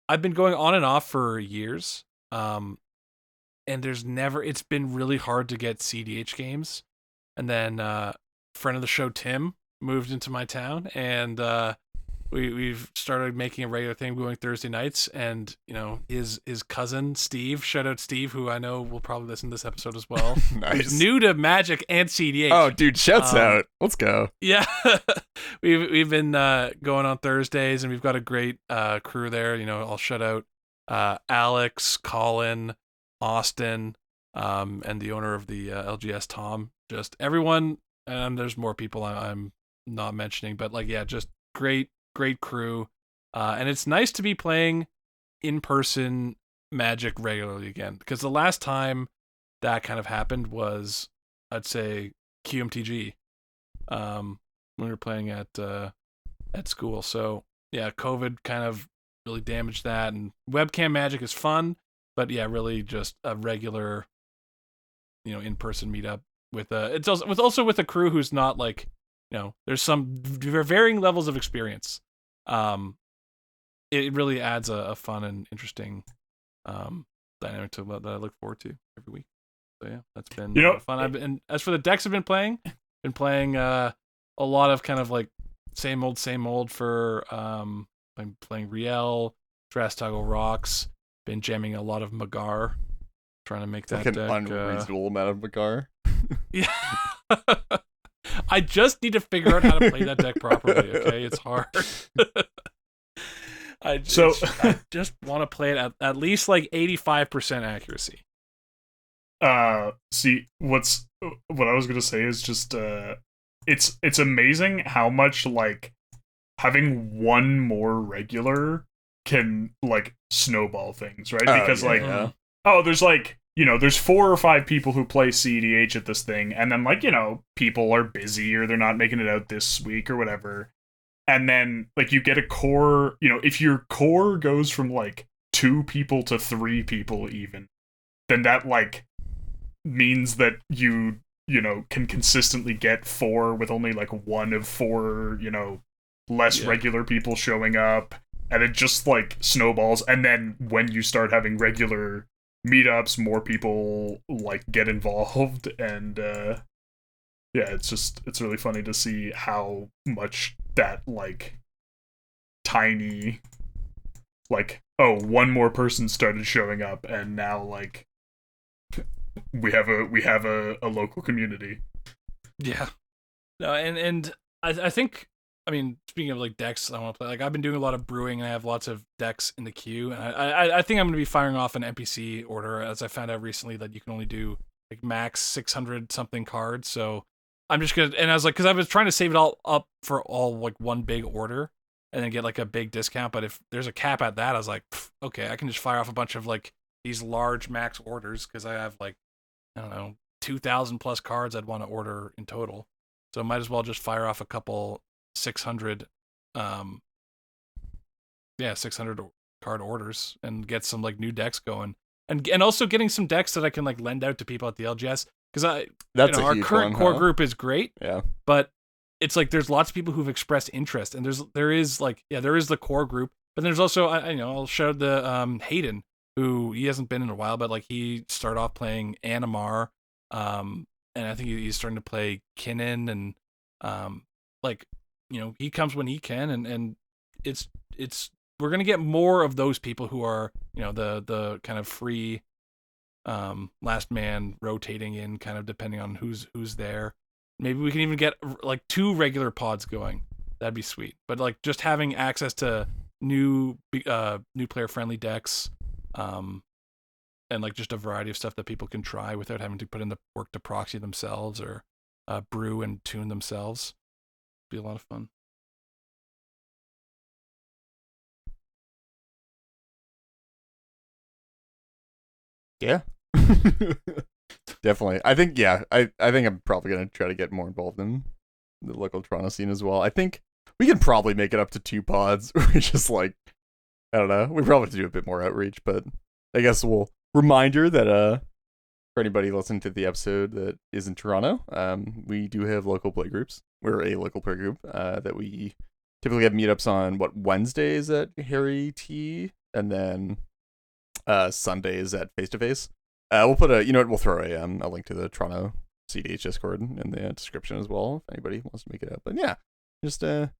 I've been going on and off for years. And it's been really hard to get CDH games. And then friend of the show Tim moved into my town, and we've started making a regular thing, going Thursday nights. And you know, his cousin Steve, shout out Steve, who I know will probably listen to this episode as well. Nice. Who's new to Magic and CDH. Oh, dude, shouts out. Let's go. Yeah. we've been going on Thursdays, and we've got a great crew there. You know, I'll shout out Alex, Colin, Austin, and the owner of the LGS, Tom. Just everyone, and there's more people I'm not mentioning, but like, yeah, just great crew, and it's nice to be playing in person Magic regularly again, because the last time that kind of happened was, I'd say, QMTG, when we were playing at school. So yeah, COVID kind of really damaged that, and webcam Magic is fun, but yeah, really just a regular, in-person meetup with it's also with a crew who's not like, there's some varying levels of experience. It really adds a fun and interesting dynamic to that I look forward to every week. So yeah, that's been fun. And as for the decks I've been playing a lot of kind of like same old for I'm playing Riel, Drastago Rocks, been jamming a lot of Magar, trying to make that like an deck unreasonable amount of Magar. Yeah. I just need to figure out how to play that deck properly, okay? It's hard. I just want to play it at least like 85% accuracy. See, what I was gonna say is just it's amazing how much like having one more regular can like snowball things, right? Because there's like, there's 4 or 5 people who play CDH at this thing, and then like, people are busy or they're not making it out this week or whatever. And then like you get a core, if your core goes from like 2 people to 3 people even, then that like means that you can consistently get 4 with only like 1 of 4, less regular people showing up, and it just like snowballs. And then when you start having regular meetups, more people like get involved, and it's really funny to see how much that like tiny like, oh, one more person started showing up, and now like we have a local community. Yeah. No, and I think, I mean, speaking of like decks I want to play, like I've been doing a lot of brewing and I have lots of decks in the queue, and I think I'm going to be firing off an NPC order, as I found out recently that you can only do like max 600 something cards. So I'm just going to, and I was like, because I was trying to save it all up for all like one big order and then get like a big discount, but if there's a cap at that, I was like, okay, I can just fire off a bunch of like these large max orders, because I have like, I don't know, 2,000 plus cards I'd want to order in total. So I might as well just fire off a couple 600 600 card orders and get some like new decks going, and also getting some decks that I can like lend out to people at the LGS, because our current core group is great, but it's like there's lots of people who've expressed interest, and there is the core group, but there's also I'll show the Hayden, who he hasn't been in a while, but like he started off playing Animar, and I think he's starting to play Kinnan, and like, he comes when he can, and it's we're gonna get more of those people who are, the kind of free last man rotating in, kind of depending on who's there. Maybe we can even get like 2 regular pods going. That'd be sweet. But like just having access to new player friendly decks, and like just a variety of stuff that people can try without having to put in the work to proxy themselves or brew and tune themselves. Be a lot of fun. Yeah. Definitely. I think I think I'm probably gonna try to get more involved in the local Toronto scene as well. I think we can probably make it up to 2 pods. We just like, I don't know. We probably have to do a bit more outreach, but I guess we'll reminder that for anybody listening to the episode that is in Toronto, we do have local play groups. We're a local play group that we typically have meetups on Wednesdays at Harry T, and then Sundays at Face to Face. We'll put we'll throw a link to the Toronto CDH Discord in the description as well if anybody wants to make it up. But yeah, just we're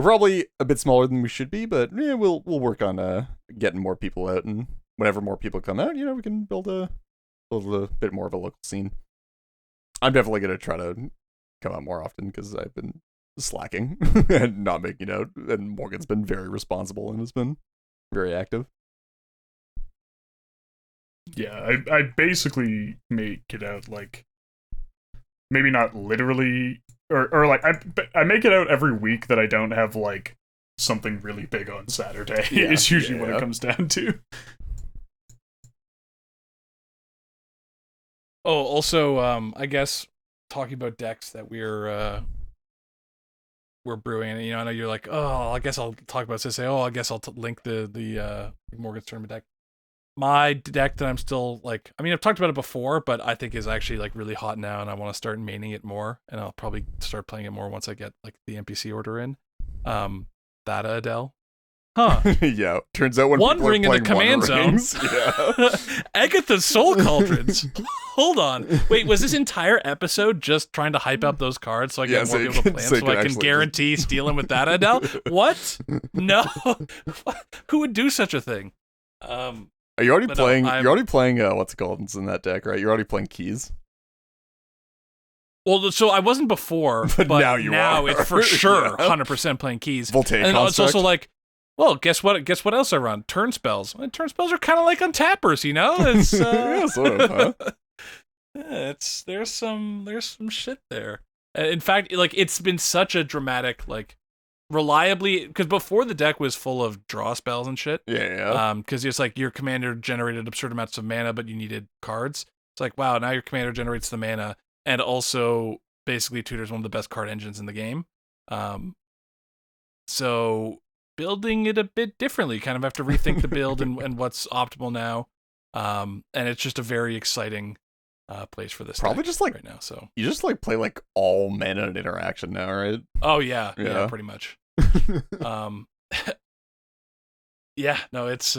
probably a bit smaller than we should be, but yeah, we'll work on getting more people out, and whenever more people come out, we can build a bit more of a local scene. I'm definitely gonna try to come out more often, because I've been slacking and not making out, and Morgan's been very responsible and has been very active. Yeah, I basically make it out like, maybe not literally or like I make it out every week that I don't have like something really big on Saturday. Yeah, It's usually what yeah. it comes down to. Oh, also, I guess talking about decks that we're brewing. You know, I know you're like, oh, I guess I'll talk about this. Say, oh, I guess I'll link the Morgan's Tournament deck. My deck that I'm still like, I mean, I've talked about it before, but I think is actually like really hot now, and I want to start maining it more, and I'll probably start playing it more once I get like the NPC order in. Thada Adele. Huh. Yeah. Turns out when One people ring in are the playing command One zone. Rings, yeah. Agatha's Soul Cauldrons. Hold on. Wait, was this entire episode just trying to hype up those cards so I Yeah, get so more you people to can- play so them you so can I can actually guarantee stealing with that Adele? What? No. Who would do such a thing? Are you already But no, playing? I'm- You're already playing. What's it called? It's in that deck, right? You're already playing Keys. Well, so I wasn't before, But but now you are. it's for sure Yeah. 100% playing Keys. Voltaic And it's Construct. also like, well, guess what? Guess what else I run? Turn spells. And turn spells are kind of like untappers, you know. It's Yeah, sort of, huh? yeah, there's some shit there. In fact, like it's been such a dramatic, like reliably, because before the deck was full of draw spells and shit. Yeah. Because it's like your commander generated absurd amounts of mana, but you needed cards. It's like, wow, now your commander generates the mana and also basically tutors one of the best card engines in the game. So building it a bit differently, kind of have to rethink the build and what's optimal now. And it's just a very exciting place for this. Probably deck just, like- right now. So You just like play like all mana and interaction now, right? oh yeah, Yeah. pretty much. Yeah, no, it's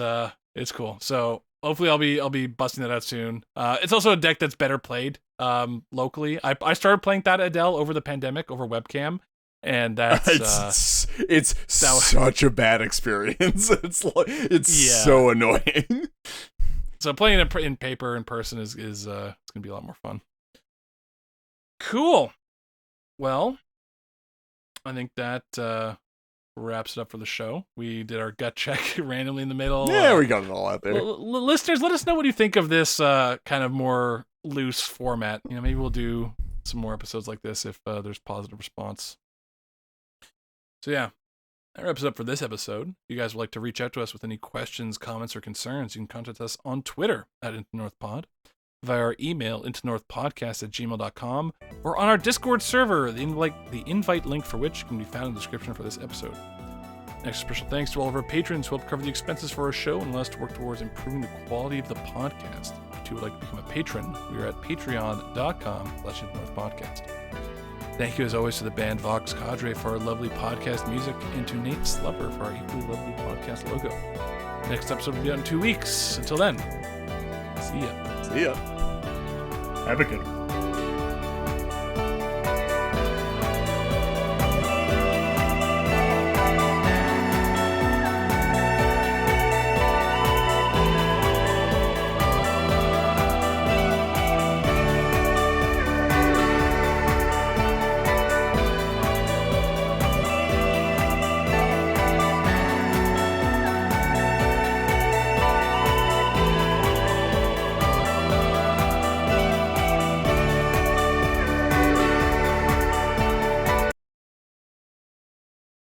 cool. So hopefully I'll be busting that out soon. It's also a deck that's better played locally. I started playing that Adele over the pandemic over webcam, and that's it's such a bad experience. It's Yeah. so annoying. so playing it in paper in person is it's gonna be a lot more fun. Cool. Well, I think that wraps it up for the show. We did our gut check randomly in the middle. Yeah, we got it all out there. Listeners, let us know what you think of this kind of more loose format. You know, maybe we'll do some more episodes like this if there's positive response. So yeah, that wraps it up for this episode. If you guys would like to reach out to us with any questions, comments, or concerns, you can contact us on Twitter at IntoNorthPod, via our email intonorthpodcast@gmail.com, or on our Discord server, the invite link for which can be found in the description for this episode. Next, special thanks to all of our patrons who help cover the expenses for our show and allow us to work towards improving the quality of the podcast. If you would like to become a patron, we are at patreon.com/IntoNorthPodcast. Thank you as always to the band Vox Cadre for our lovely podcast music, and to Nate Slupper for our equally lovely podcast logo. Next episode will be out in 2 weeks. Until then, see ya. See ya. Have a good one.